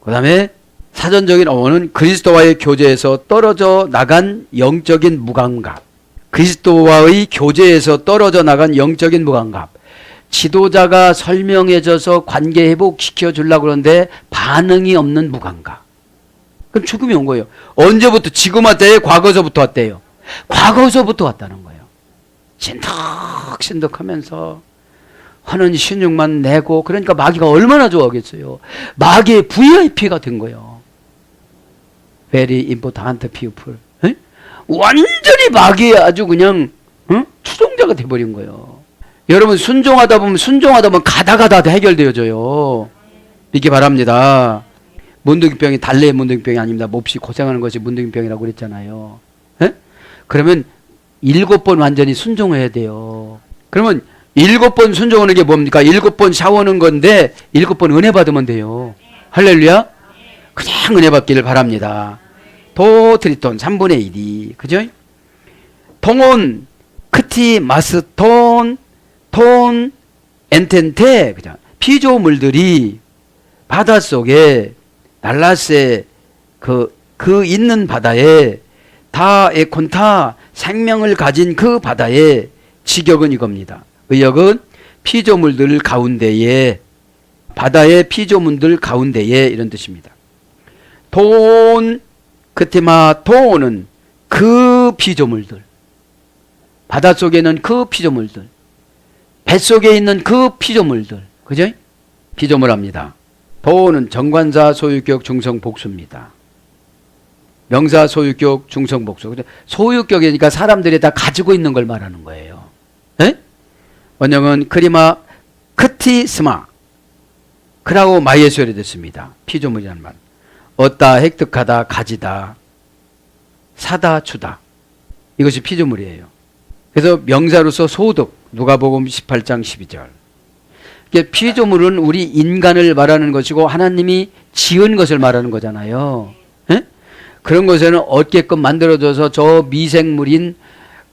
그 다음에 사전적인 어원은 그리스도와의 교제에서 떨어져 나간 영적인 무감각. 그리스도와의 교제에서 떨어져 나간 영적인 무감각. 지도자가 설명해줘서 관계 회복시켜 주려고 그러는데 반응이 없는 무감각. 그럼 죽음이 온 거예요. 언제부터? 지금 왔대요? 과거서부터 왔대요? 과거서부터 왔다는 거예요. 신덕신덕하면서 하는 신용만 내고, 그러니까 마귀가 얼마나 좋아하겠어요. 마귀의 VIP가 된 거예요. Very important people. 에? 완전히 마귀의 아주 그냥 추종자가 돼버린 거예요. 여러분 순종하다 보면 가다 해결되어져요. 믿기 바랍니다. 문둥이병이 달래의 문둥이병이 아닙니다. 몹시 고생하는 것이 문둥이병이라고 그랬잖아요. 에? 그러면 7번 완전히 순종해야 돼요. 그러면 7번 순종하는 게 뭡니까? 7번 샤워하는 건데 7번 은혜 받으면 돼요. 할렐루야. 그냥 은혜 받기를 바랍니다. 도트리톤 3분의 1이 그죠? 통온 크티 마스톤 톤 엔텐테 그죠? 피조물들이 바닷속에 날라세 그 있는 바다에 다 에콘타 생명을 가진 그 바다의 직역은 이겁니다. 의역은 피조물들 가운데에, 바다의 피조물들 가운데에, 이런 뜻입니다. 돈 크티마 돈은 그 피조물들, 바닷속에는 그 피조물들, 뱃속에 있는 그 피조물들, 그죠? 피조물합니다. 도는 정관사 소유격 중성 복수입니다. 명사 소유격 중성 복수. 소유격이니까 사람들이 다 가지고 있는 걸 말하는 거예요. 에? 원형은 크리마 크티스마 크라고 마이에스열이 됐습니다. 피조물이라는 말. 얻다, 획득하다, 가지다, 사다, 주다. 이것이 피조물이에요. 그래서 명사로서 소득, 누가복음 18장 12절. 피조물은 우리 인간을 말하는 것이고 하나님이 지은 것을 말하는 거잖아요. 에? 그런 것에는 얻게끔 만들어져서 저 미생물인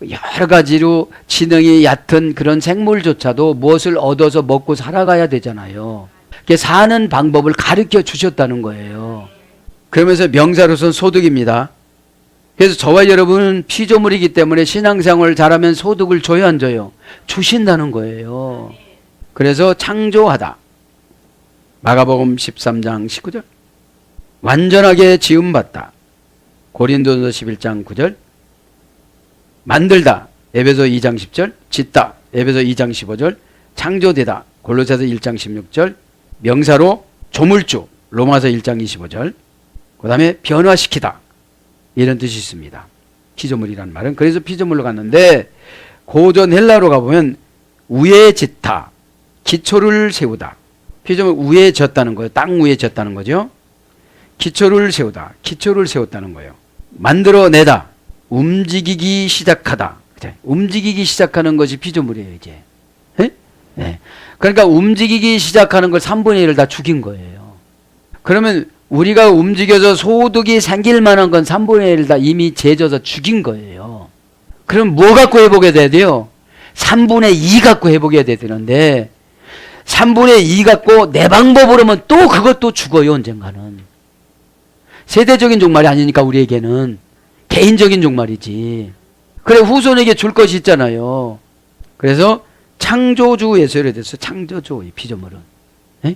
여러 가지로 지능이 얕은 그런 생물조차도 무엇을 얻어서 먹고 살아가야 되잖아요. 사는 방법을 가르쳐 주셨다는 거예요. 그러면서 명사로서는 소득입니다. 그래서 저와 여러분은 피조물이기 때문에 신앙생활을 잘하면 소득을 줘요, 안 줘요? 주신다는 거예요. 그래서 창조하다. 마가복음 13장 19절. 완전하게 지음받다. 고린도서 11장 9절. 만들다. 에베소 2장 10절. 짓다. 에베소 2장 15절. 창조되다. 골로새서 1장 16절. 명사로 조물주. 로마서 1장 25절. 그 다음에 변화시키다. 이런 뜻이 있습니다. 피조물이란 말은. 그래서 피조물로 갔는데 고전 헬라로 가보면 위에 짓다. 기초를 세우다. 피조물 위에 졌다는 거예요. 땅 위에 졌다는 거죠. 기초를 세우다. 기초를 세웠다는 거예요. 만들어내다. 움직이기 시작하다. 움직이기 시작하는 것이 피조물이에요, 이제. 네. 그러니까 움직이기 시작하는 걸 3분의 1을 다 죽인 거예요. 그러면 우리가 움직여서 소득이 생길 만한 건 3분의 1을 다 이미 재져서 죽인 거예요. 그럼 뭐 갖고 회복해야 돼요? 3분의 2 갖고 회복해야 되는데 3분의 2 갖고 내 방법으로면 또 그것도 죽어요, 언젠가는. 세대적인 종말이 아니니까 우리에게는 개인적인 종말이지. 그래 후손에게 줄 것이 있잖아요. 그래서 창조주에서 이래 됐어요. 창조주, 이 피조물은. 에?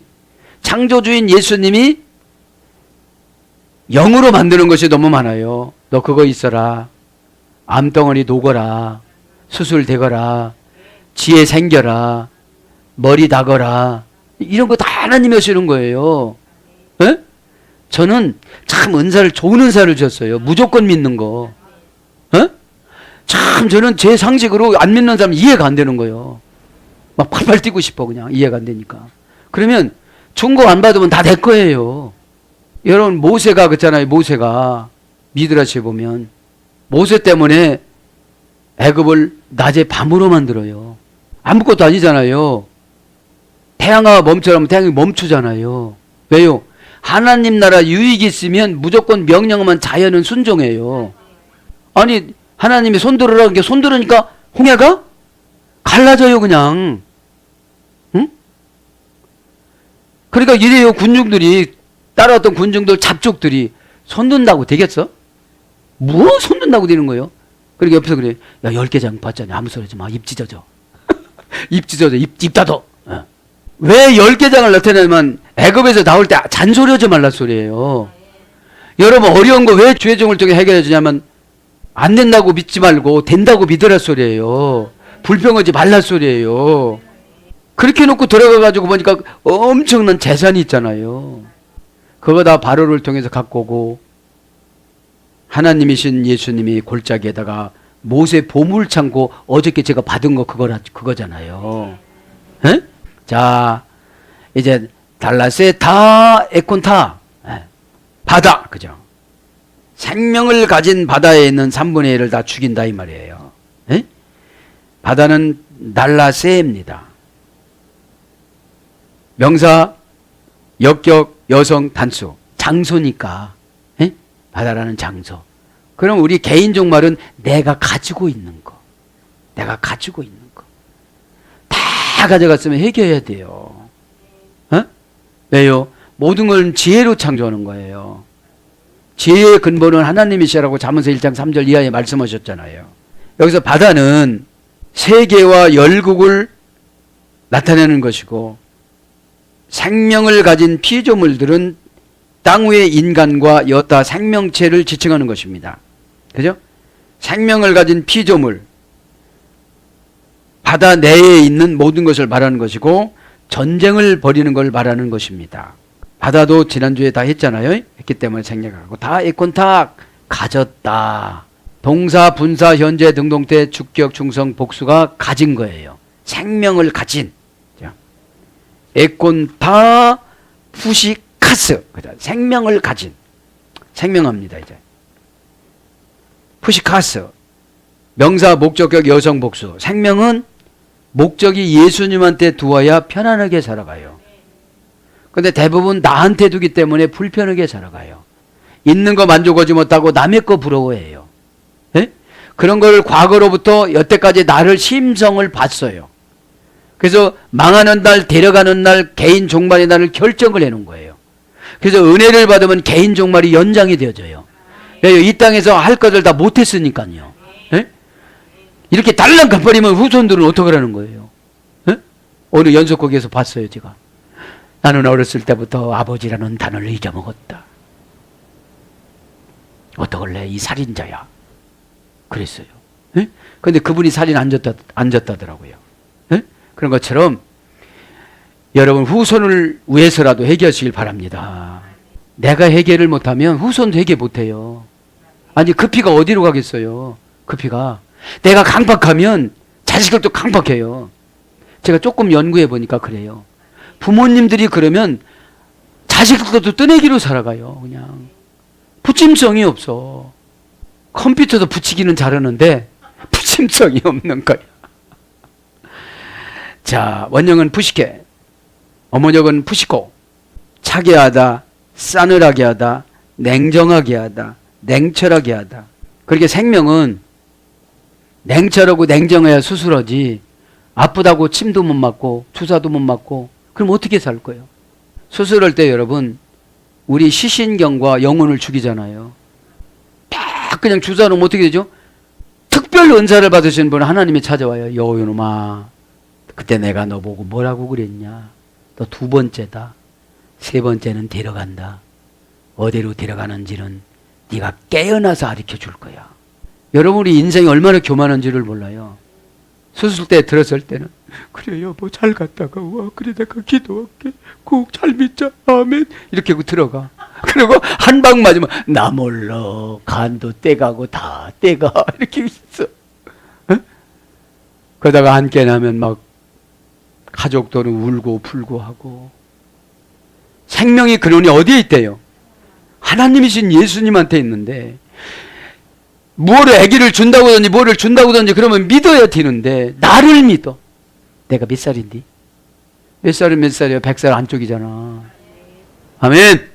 창조주인 예수님이 영으로 만드는 것이 너무 많아요. 너 그거 있어라. 암덩어리 녹어라, 수술되거라, 지혜 생겨라, 머리 나거라, 이런 거 다 하나님이 하시는 거예요. 에? 저는 참 좋은 은사를 주셨어요. 무조건 믿는 거. 에? 참 저는 제 상식으로 안 믿는 사람 이해가 안 되는 거예요. 막 팔팔 뛰고 싶어, 그냥. 이해가 안 되니까. 그러면 중고 안 받으면 다 내 거예요. 여러분, 모세가 그랬잖아요. 모세가 미드라시에 보면 모세 때문에 애굽을 낮에 밤으로 만들어요. 아무것도 아니잖아요. 태양아 멈춰라면 태양이 멈추잖아요. 왜요? 하나님 나라 유익이 있으면 무조건 명령하면 자연은 순종해요. 아니 하나님이 손들으라는 게 손들으니까 홍해가 갈라져요, 그냥. 응? 그러니까 이래요. 군중들이, 따라왔던 군중들, 잡족들이 손든다고 되겠어? 뭐 손든다고 되는 거예요? 그러니까 옆에서 그래. 야, 10개장 봤잖아. 아무 소리 하지 마. 입 찢어져. 입 찢어져. 입 닫어. 왜 10개장을 나타내면 애굽에서 나올 때 잔소리하지 말란 소리예요. 여러분, 어려운 거 왜 주의 종을 통해 해결해 주냐면 안 된다고 믿지 말고 된다고 믿으란 소리예요. 불평하지 말란 소리예요. 그렇게 놓고 들어가가지고 보니까 엄청난 재산이 있잖아요. 그거 다 바로를 통해서 갖고 오고, 하나님이신 예수님이 골짜기에다가 모세 보물창고, 어저께 제가 받은 거 그거잖아요. 에? 자, 이제 달라스의 다 에콘타, 바다, 그죠? 생명을 가진 바다에 있는 3분의 1을 다 죽인다 이 말이에요. 에? 바다는 날라세입니다. 명사, 역격, 여성, 단수. 장소니까. 에? 바다라는 장소. 그럼 우리 개인 종말은 내가 가지고 있는 거. 내가 가지고 있는 거. 다 가져갔으면 해결해야 돼요. 어? 왜요? 모든 걸 지혜로 창조하는 거예요. 지혜의 근본은 하나님이시라고 잠언서 1장 3절 이하에 말씀하셨잖아요. 여기서 바다는 세계와 열국을 나타내는 것이고, 생명을 가진 피조물들은 땅 위의 인간과 여타 생명체를 지칭하는 것입니다. 그죠? 생명을 가진 피조물, 바다 내에 있는 모든 것을 말하는 것이고, 전쟁을 벌이는 걸 말하는 것입니다. 바다도 지난주에 다 했잖아요. 했기 때문에 생략하고, 다 에콘탁 가졌다. 동사, 분사, 현재, 등동태, 주격, 충성, 복수가 가진 거예요. 생명을 가진. 에콘타 푸시카스. 생명을 가진. 생명합니다, 이제. 푸시카스. 명사, 목적격, 여성, 복수. 생명은 목적이 예수님한테 두어야 편안하게 살아가요. 근데 대부분 나한테 두기 때문에 불편하게 살아가요. 있는 거 만족하지 못하고 남의 거 부러워해요. 예? 그런 걸 과거로부터 여태까지 나를 심성을 봤어요. 그래서 망하는 날, 데려가는 날, 개인 종말의 날을 결정을 해놓은 거예요. 그래서 은혜를 받으면 개인 종말이 연장이 되어져요. 왜요? 이 땅에서 할 것을 다 못했으니까요. 예? 이렇게 달랑 가버리면 후손들은 어떻게 하는 거예요? 예? 오늘 연속곡에서 봤어요, 제가. 나는 어렸을 때부터 아버지라는 단어를 잊어먹었다. 어떡할래? 이 살인자야. 그랬어요. 예? 근데 그분이 살인 안 졌다더라고요. 예? 그런 것처럼 여러분 후손을 위해서라도 해결하시길 바랍니다. 내가 해결을 못하면 후손도 해결 못해요. 아니 그 피가 어디로 가겠어요? 그 피가. 내가 강박하면 자식들도 강박해요. 제가 조금 연구해 보니까 그래요. 부모님들이 그러면 자식들도 뜨내기로 살아가요. 그냥 붙임성이 없어. 컴퓨터도 붙이기는 잘하는데 붙임성이 없는 거야. 자, 원형은 푸시케, 어머적은 푸시코. 차게 하다, 싸늘하게 하다, 냉정하게 하다, 냉철하게 하다. 그렇게 생명은 냉철하고 냉정해야 수술하지, 아프다고 침도 못 맞고 주사도 못 맞고 그럼 어떻게 살 거예요? 수술할 때 여러분 우리 시신경과 영혼을 죽이잖아요. 딱 그냥 주사 놓으면 어떻게 되죠? 특별 은사를 받으신 분은 하나님이 찾아와요. 여호놈아, 그때 내가 너 보고 뭐라고 그랬냐? 너 2번째다. 3번째는 데려간다. 어디로 데려가는지는 네가 깨어나서 가르쳐 줄 거야. 여러분, 우리 인생이 얼마나 교만한지를 몰라요. 수술 때 들었을 때는 그래 여보 잘 갔다가 와, 그래 내가 기도할게, 꼭 잘 믿자, 아멘, 이렇게 하고 들어가. 그리고 한 방 맞으면 나 몰라, 간도 떼가고 다 떼가, 이렇게 있어. 어? 그러다가 안 깨나면 막 가족들은 울고 불고 하고. 생명의 근원이 어디에 있대요? 하나님이신 예수님한테 있는데, 뭐를 아기를 준다고든지 뭐를 준다고든지 그러면 믿어야 되는데, 나를 믿어. 내가 몇 살인데? 몇 살은 몇 살이야? 100살 안쪽이잖아. 아멘.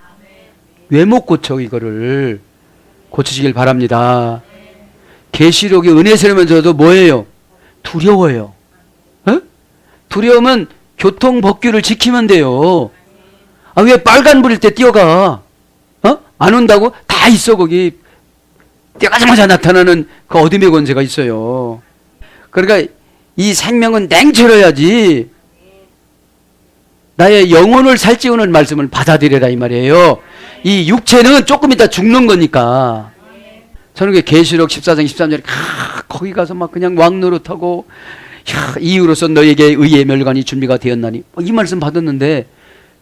왜 못 고쳐? 이거를 고치시길 바랍니다. 계시록의 은혜스러우면서도 뭐예요? 두려워요. 어? 두려우면 교통법규를 지키면 돼요. 아, 왜 빨간 불일 때 뛰어가? 어? 안 온다고? 다 있어, 거기. 뛰어가자마자 나타나는 그 어둠의 권세가 있어요. 그러니까 이 생명은 냉철해야지. 나의 영혼을 살찌우는 말씀을 받아들여라, 이 말이에요. 이 육체는 조금 이따 죽는 거니까. 저는 그 계시록 14장 13절에 거기 가서 막 그냥 왕노릇하고, 이유로서 너에게 의의 멸관이 준비가 되었나니, 이 말씀 받았는데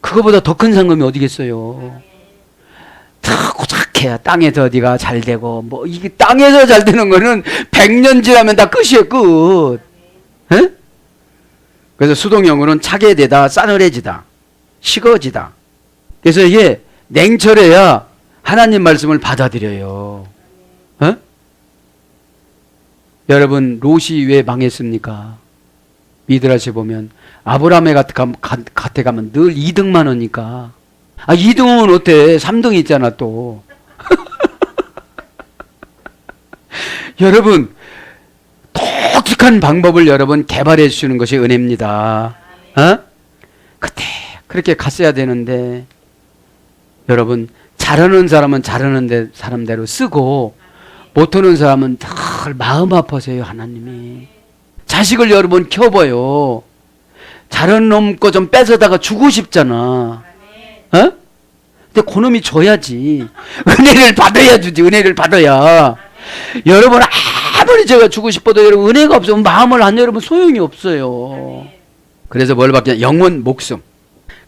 그거보다 더 큰 상금이 어디겠어요. 다 고작해야 땅에서 어디가 잘 되고, 뭐 이게 땅에서 잘 되는 거는 100년 지나면 다 끝이에요, 끝. 에? 그래서 수동영어는 차게 되다, 싸늘해지다, 식어지다. 그래서 이게 냉철해야 하나님 말씀을 받아들여요. 어? 여러분, 롯이 왜 망했습니까? 미드라시 보면 아브라함의 곁에 가면 늘 2등만 하니까. 아, 2등은 어때? 3등 있잖아 또. 여러분, 독특한 방법을 여러분 개발해 주시는 것이 은혜입니다. 어? 그때 그렇게 갔어야 되는데, 여러분, 잘하는 사람은 잘하는 사람대로 쓰고, 못하는 사람은 늘 마음 아파서요. 하나님이 자식을 여러분 키워봐요. 잘하는 놈 거 좀 뺏어다가 주고 싶잖아. 어? 근데 그놈이 줘야지. 은혜를 받아야 주지. 은혜를 받아야. 여러분, 아무리 제가 주고 싶어도 여러분 은혜가 없으면 마음을 안 열으면 소용이 없어요. 그래서 뭘 받냐? 영혼, 목숨.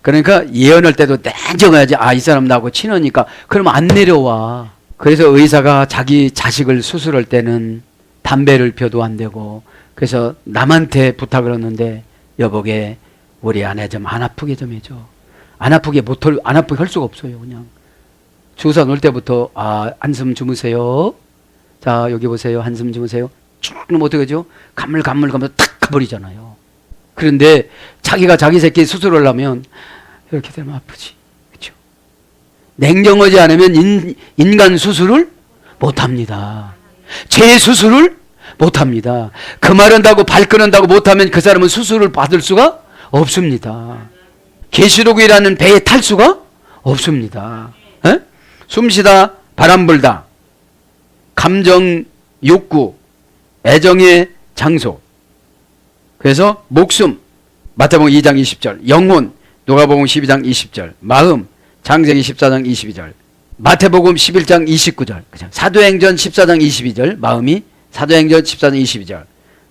그러니까 예언할 때도 냉정해야지. 아, 이 사람 나하고 친하니까. 그러면 안 내려와. 그래서 의사가 자기 자식을 수술할 때는 담배를 펴도 안 되고, 그래서 남한테 부탁을 했는데, 여보게 우리 아내 좀 안 아프게 좀 해줘. 안 아프게 할 수가 없어요. 그냥 주사 놓을 때부터, 아, 한숨 주무세요. 자, 여기 보세요. 한숨 주무세요. 쭉 놓으면 어떻게 하죠? 가물가물 탁 가버리잖아요. 그런데 자기가 자기 새끼 수술을 하면 이렇게 되면 아프지. 그렇죠? 냉정하지 않으면 인간 수술을 못합니다. 제 수술을 못합니다. 그 말한다고 발 끊는다고 못하면 그 사람은 수술을 받을 수가 없습니다. 계시록이라는 배에 탈 수가 없습니다. 에? 숨쉬다, 바람 불다, 감정, 욕구, 애정의 장소. 그래서 목숨, 마태복음 2장 20절, 영혼, 누가복음 12장 20절, 마음, 창세기 14장 22절, 마태복음 11장 29절, 사도행전 14장 22절, 마음이, 사도행전 14장 22절,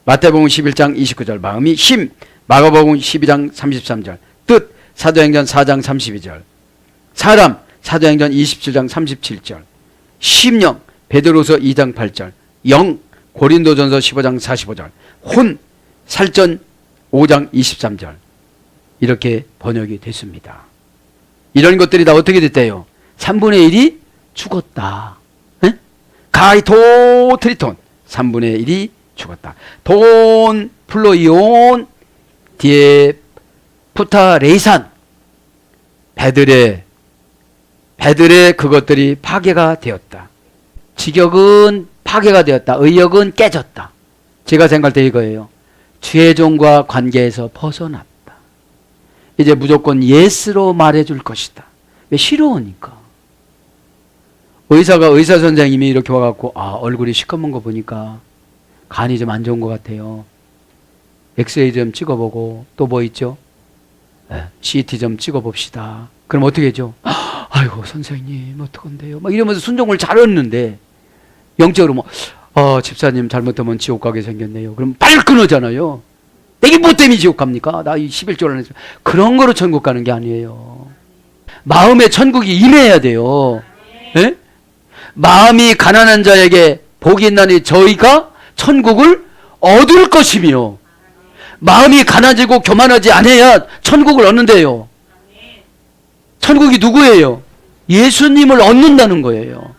마태복음 11장 29절, 마음이, 힘, 마가복음 12장 33절, 뜻, 사도행전 4장 32절, 사람, 사도행전 27장 37절, 심령, 베드로서 2장 8절, 영, 고린도전서 15장 45절, 혼, 살전 5장 23절. 이렇게 번역이 됐습니다. 이런 것들이 다 어떻게 됐대요? 3분의 1이 죽었다. 에? 가이토 트리톤 3분의 1이 죽었다. 돈 플로이온 뒤에 푸타레이산 배들의 그것들이 파괴가 되었다. 직역은 파괴가 되었다. 의역은 깨졌다. 제가 생각할 때 이거예요. 최종과 관계에서 벗어났다. 이제 무조건 예스로 말해줄 것이다. 왜? 싫어하니까. 의사 선생님이 이렇게 와갖고, 아, 얼굴이 시커먼 거 보니까 간이 좀 안 좋은 것 같아요. 엑스레이 좀 찍어보고, 또 뭐 있죠? CT 좀 찍어봅시다. 그럼 어떻게 해죠? 아이고, 선생님, 어떡한데요? 막 이러면서 순종을 잘 얻는데, 영적으로 뭐, 집사님 잘못하면 지옥 가게 생겼네요. 그럼 빨리 끊어잖아요. 내게 뭐 때문에 지옥 갑니까? 나 11조를 안 했어. 그런 거로 천국 가는 게 아니에요. 마음에 천국이 임해야 돼요. 예? 마음이 가난한 자에게 복이 있나니 저희가 천국을 얻을 것이며, 마음이 가난해지고 교만하지 않아야 천국을 얻는데요. 천국이 누구예요? 예수님을 얻는다는 거예요.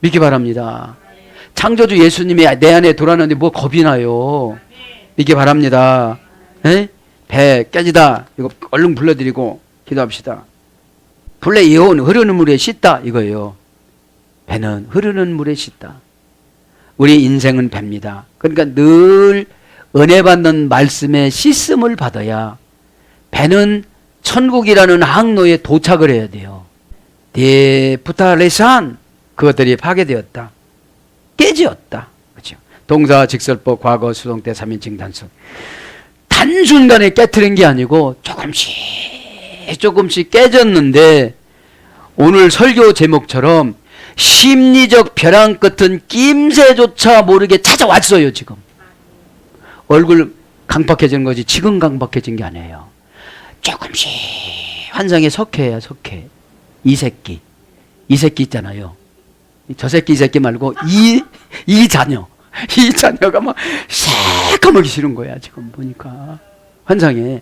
믿기 바랍니다. 창조주 예수님이 내 안에 돌아오는데 뭐 겁이 나요. 믿기 바랍니다. 에? 배 깨지다. 이거 얼른 불러드리고 기도합시다. 불에 이온 흐르는 물에 씻다 이거예요. 배는 흐르는 물에 씻다. 우리 인생은 배입니다. 그러니까 늘 은혜 받는 말씀에 씻음을 받아야 배는 천국이라는 항로에 도착을 해야 돼요. 데푸타레산 그것들이 파괴되었다. 깨지었다. 그렇죠? 동사 직설법 과거 수동태 3인칭 단수. 단순간에 깨트린 게 아니고 조금씩 깨졌는데, 오늘 설교 제목처럼 심리적 벼랑 끝은 낌새조차 모르게 찾아왔어요. 지금 얼굴 강박해지는 거지 지금 강박해진 게 아니에요. 조금씩 환상에 석회야. 석회. 이 새끼 있잖아요. 저 새끼 이 새끼 말고 이 자녀가 막 새까맣게 싫은 거야. 지금 보니까 환상에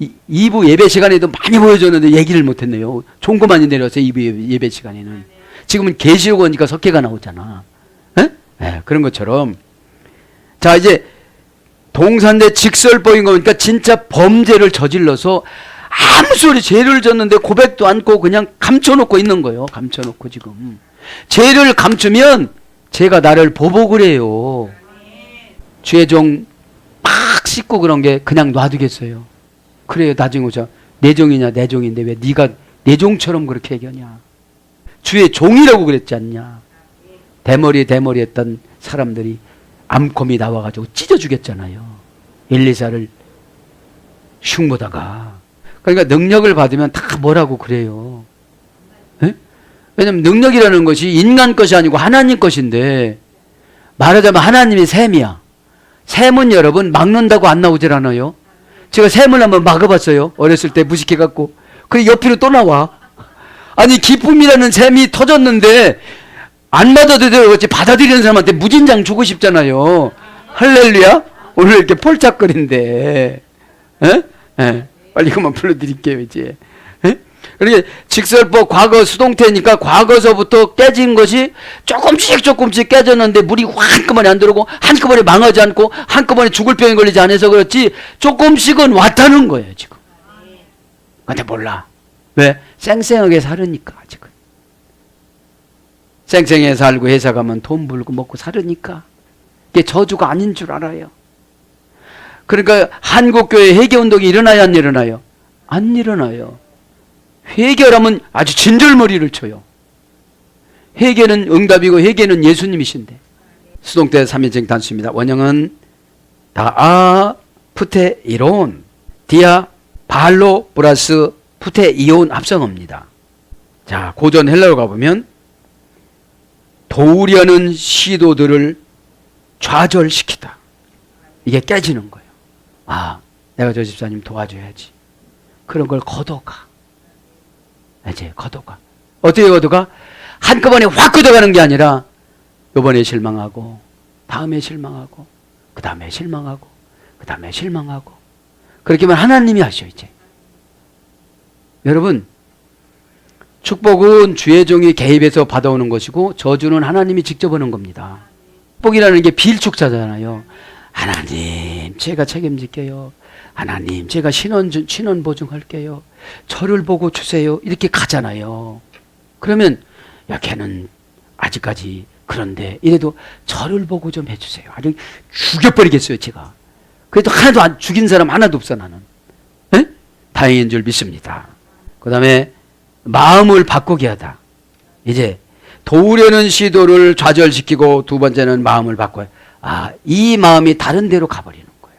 2부 예배 시간에도 많이 보여줬는데 얘기를 못했네요. 종고만이 내려서 2부 예배 시간에는. 지금은 계시록 오니까 석회가 나오잖아. 네, 그런 것처럼. 자, 이제 동산대 직설법인 거니까 진짜 범죄를 저질러서 아무 소리 죄를 졌는데 고백도 않고 그냥 감춰놓고 있는 거예요. 감춰놓고 지금. 죄를 감추면 죄가 나를 보복을 해요. 죄종 막 씻고 그런 게 그냥 놔두겠어요. 그래요. 나중에 오자. 내 종이냐 내 종인데 왜 네가 내 종처럼 그렇게 얘기하냐. 주의 종이라고 그랬지 않냐. 대머리 했던 사람들이 암콤이 나와가지고 찢어주겠잖아요. 엘리사를 흉보다가. 그러니까 능력을 받으면 다 뭐라고 그래요. 에? 왜냐면 능력이라는 것이 인간 것이 아니고 하나님 것인데, 말하자면 하나님이 샘이야. 샘은 여러분 막는다고 안 나오질 않아요. 제가 샘을 한번 막아봤어요. 어렸을 때 무식해갖고. 그래 옆으로 또 나와. 아니 기쁨이라는 샘이 터졌는데 안 받아도 되고 받아들이는 사람한테 무진장 주고 싶잖아요. 할렐루야. 오늘 이렇게 폴짝거린데. 빨리 그만 불러드릴게요 이제. 그러니까 직설법 과거 수동태니까 과거서부터 깨진 것이 조금씩 깨졌는데 물이 한꺼번에 안 들어오고 한꺼번에 망하지 않고 한꺼번에 죽을 병에 걸리지 않아서 그렇지 조금씩은 왔다는 거예요 지금. 근데 몰라. 왜? 쌩쌩하게 살으니까 지금. 쌩쌩하게 살고 회사 가면 돈 벌고 먹고 살으니까 이게 저주가 아닌 줄 알아요. 그러니까 한국교회 회개운동이 일어나요 안 일어나요? 안 일어나요. 회개하면 아주 진절머리를 쳐요. 회개는 응답이고 회개는 예수님이신데. 수동태 3인칭 단수입니다. 원형은 다아 푸테 이론 디아 발로 플러스 푸테 이온 합성어입니다. 자, 고전 헬라어 가보면 도우려는 시도들을 좌절시키다. 이게 깨지는 거예요. 아, 내가 저 집사님 도와줘야지. 그런 걸 걷어가. 이제 걷어가. 어떻게 걷어가? 한꺼번에 확 걷어가는 게 아니라 요번에 실망하고 다음에 실망하고 그 다음에 실망하고 그 다음에 실망하고 그렇게 하면 하나님이 하셔 이제. 여러분, 축복은 주의 종이 개입해서 받아오는 것이고 저주는 하나님이 직접 하는 겁니다. 축복이라는 게 비일축자잖아요. 하나님 제가 책임질게요. 하나님 제가 신원 보증할게요. 저를 보고 주세요. 이렇게 가잖아요. 그러면 야 걔는 아직까지 그런데 이래도 저를 보고 좀 해주세요. 아주 죽여버리겠어요 제가. 그래도 하나도 안 죽인 사람 하나도 없어 나는. 에? 다행인 줄 믿습니다. 그 다음에 마음을 바꾸게 하다. 이제 도우려는 시도를 좌절시키고 두 번째는 마음을 바꿔요. 아, 이 마음이 다른 데로 가버리는 거예요.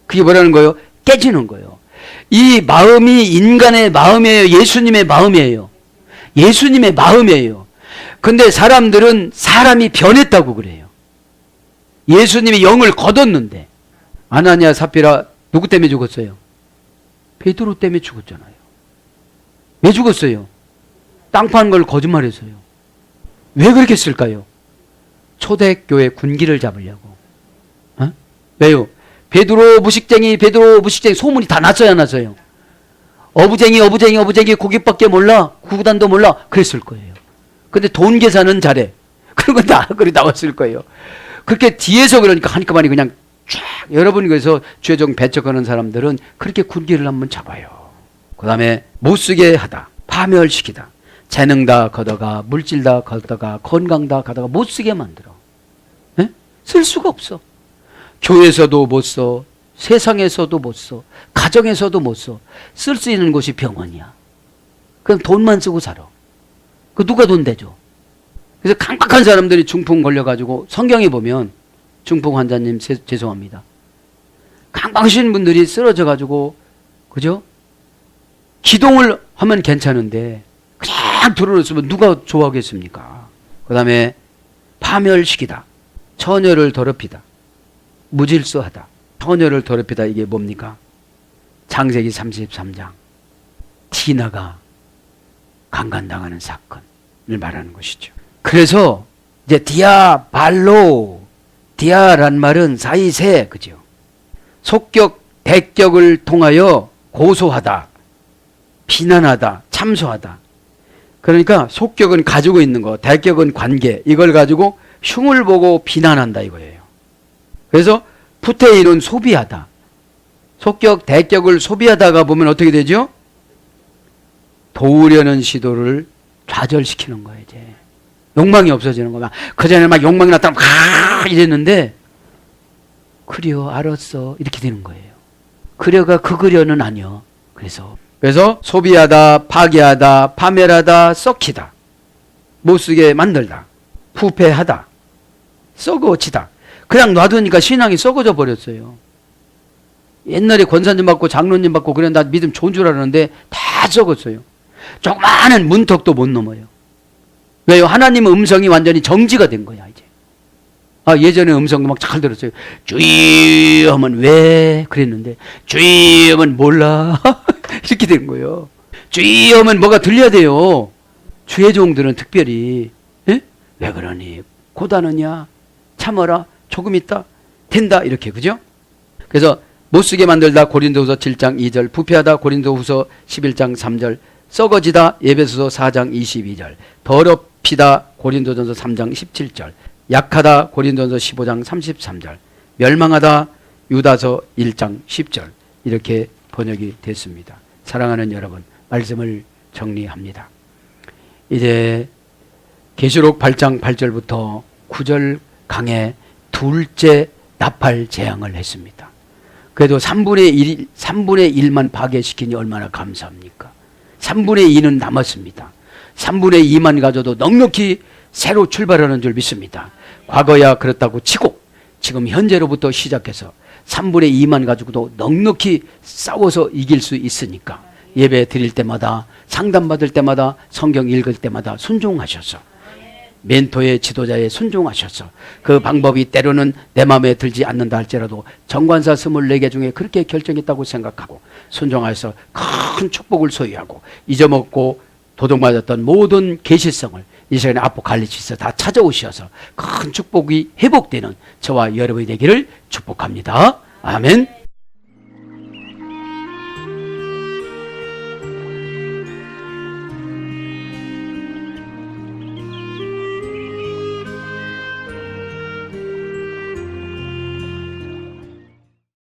그게 뭐라는 거예요? 깨지는 거예요. 이 마음이 인간의 마음이에요? 예수님의 마음이에요? 예수님의 마음이에요. 근데 사람들은 사람이 변했다고 그래요. 예수님이 영을 거뒀는데. 아나니아 삽비라 누구 때문에 죽었어요? 베드로 때문에 죽었잖아요. 왜 죽었어요? 땅 파는 걸 거짓말해서요. 왜 그렇게 했을까요? 초대교회 군기를 잡으려고. 어? 왜요? 베드로 무식쟁이 소문이 다 났어요, 안 났어요? 어부쟁이 고깃밖에 몰라, 구구단도 몰라, 그랬을 거예요. 근데 돈 계산은 잘해. 그런 건 다 그리 나왔을 거예요. 그렇게 뒤에서 그러니까 하니까만이 그냥 쫙. 여러분 그래서 죄종 배척하는 사람들은 그렇게 군기를 한번 잡아요. 그 다음에 못쓰게 하다, 파멸시키다, 재능 다 걷어가, 물질 다 걷어가, 건강 다 걷어가, 못쓰게 만들어. 에? 쓸 수가 없어. 교회에서도 못 써, 세상에서도 못 써, 가정에서도 못 써. 쓸 수 있는 곳이 병원이야. 그럼 돈만 쓰고 살아. 그 누가 돈 대줘? 그래서 강박한 사람들이 중풍 걸려가지고 성경에 보면 중풍 환자님 죄송합니다. 강박하신 분들이 쓰러져가지고 그죠? 기동을 하면 괜찮은데 그냥 들어놓으면 누가 좋아하겠습니까? 그 다음에 파멸시키다, 처녀를 더럽히다, 무질서하다. 처녀를 더럽히다 이게 뭡니까? 창세기 33장 디나가 강간당하는 사건을 말하는 것이죠. 그래서 이제 디아란 말은 사이세, 그죠? 속격, 대격을 통하여 고소하다, 비난하다, 참소하다. 그러니까 속격은 가지고 있는 거, 대격은 관계, 이걸 가지고 흉을 보고 비난한다 이거예요. 그래서 푸테인은 소비하다. 속격, 대격을 소비하다가 보면 어떻게 되죠? 도우려는 시도를 좌절시키는 거예요, 이제. 욕망이 없어지는 거야. 그전에 막 욕망이 났다면 이랬는데, 그려, 알았어. 이렇게 되는 거예요. 그려가 그 그려는 아니요. 그래서 소비하다, 파괴하다, 파멸하다, 썩히다, 못쓰게 만들다, 부패하다, 썩어지다. 그냥 놔두니까 신앙이 썩어져 버렸어요. 옛날에 권사님 받고 장로님 받고 그래 나 믿음 좋은 줄 알았는데 다 썩었어요. 조그마한 문턱도 못 넘어요. 왜요? 하나님의 음성이 완전히 정지가 된 거야 이제. 예전에 음성 막 잘 들었어요. 주여 하면 왜 그랬는데 주여 하면 몰라 이렇게 된 거예요. 주여 하면 뭐가 들려야 돼요. 주의 종들은 특별히 에? 왜 그러니? 고다느냐? 참어라. 조금 있다 된다 이렇게, 그죠? 그래서 못쓰게 만들다 고린도후서 7장 2절, 부패하다 고린도후서 11장 3절, 썩어지다 에베소서 4장 22절, 더럽히다 고린도전서 3장 17절, 약하다 고린도전서 15장 33절, 멸망하다 유다서 1장 10절 이렇게 번역이 됐습니다. 사랑하는 여러분, 말씀을 정리합니다. 이제 계시록 8장 8절부터 9절 강에 둘째 나팔 재앙을 했습니다. 그래도 3분의 1만 파괴시키니 얼마나 감사합니까? 3분의 2는 남았습니다. 3분의 2만 가져도 넉넉히 새로 출발하는 줄 믿습니다. 과거야 그렇다고 치고 지금 현재로부터 시작해서 3분의 2만 가지고도 넉넉히 싸워서 이길 수 있으니까 예배 드릴 때마다, 상담받을 때마다, 성경 읽을 때마다 순종하셔서, 멘토의 지도자의 순종하셔서, 그 방법이 때로는 내 마음에 들지 않는다 할지라도 정관사 24개 중에 그렇게 결정했다고 생각하고 순종하여서 큰 축복을 소유하고 잊어먹고 도둑맞았던 모든 계시성을 이 시간에 아포칼립시스 다 찾아오셔서 큰 축복이 회복되는 저와 여러분이 되기를 축복합니다. 아멘.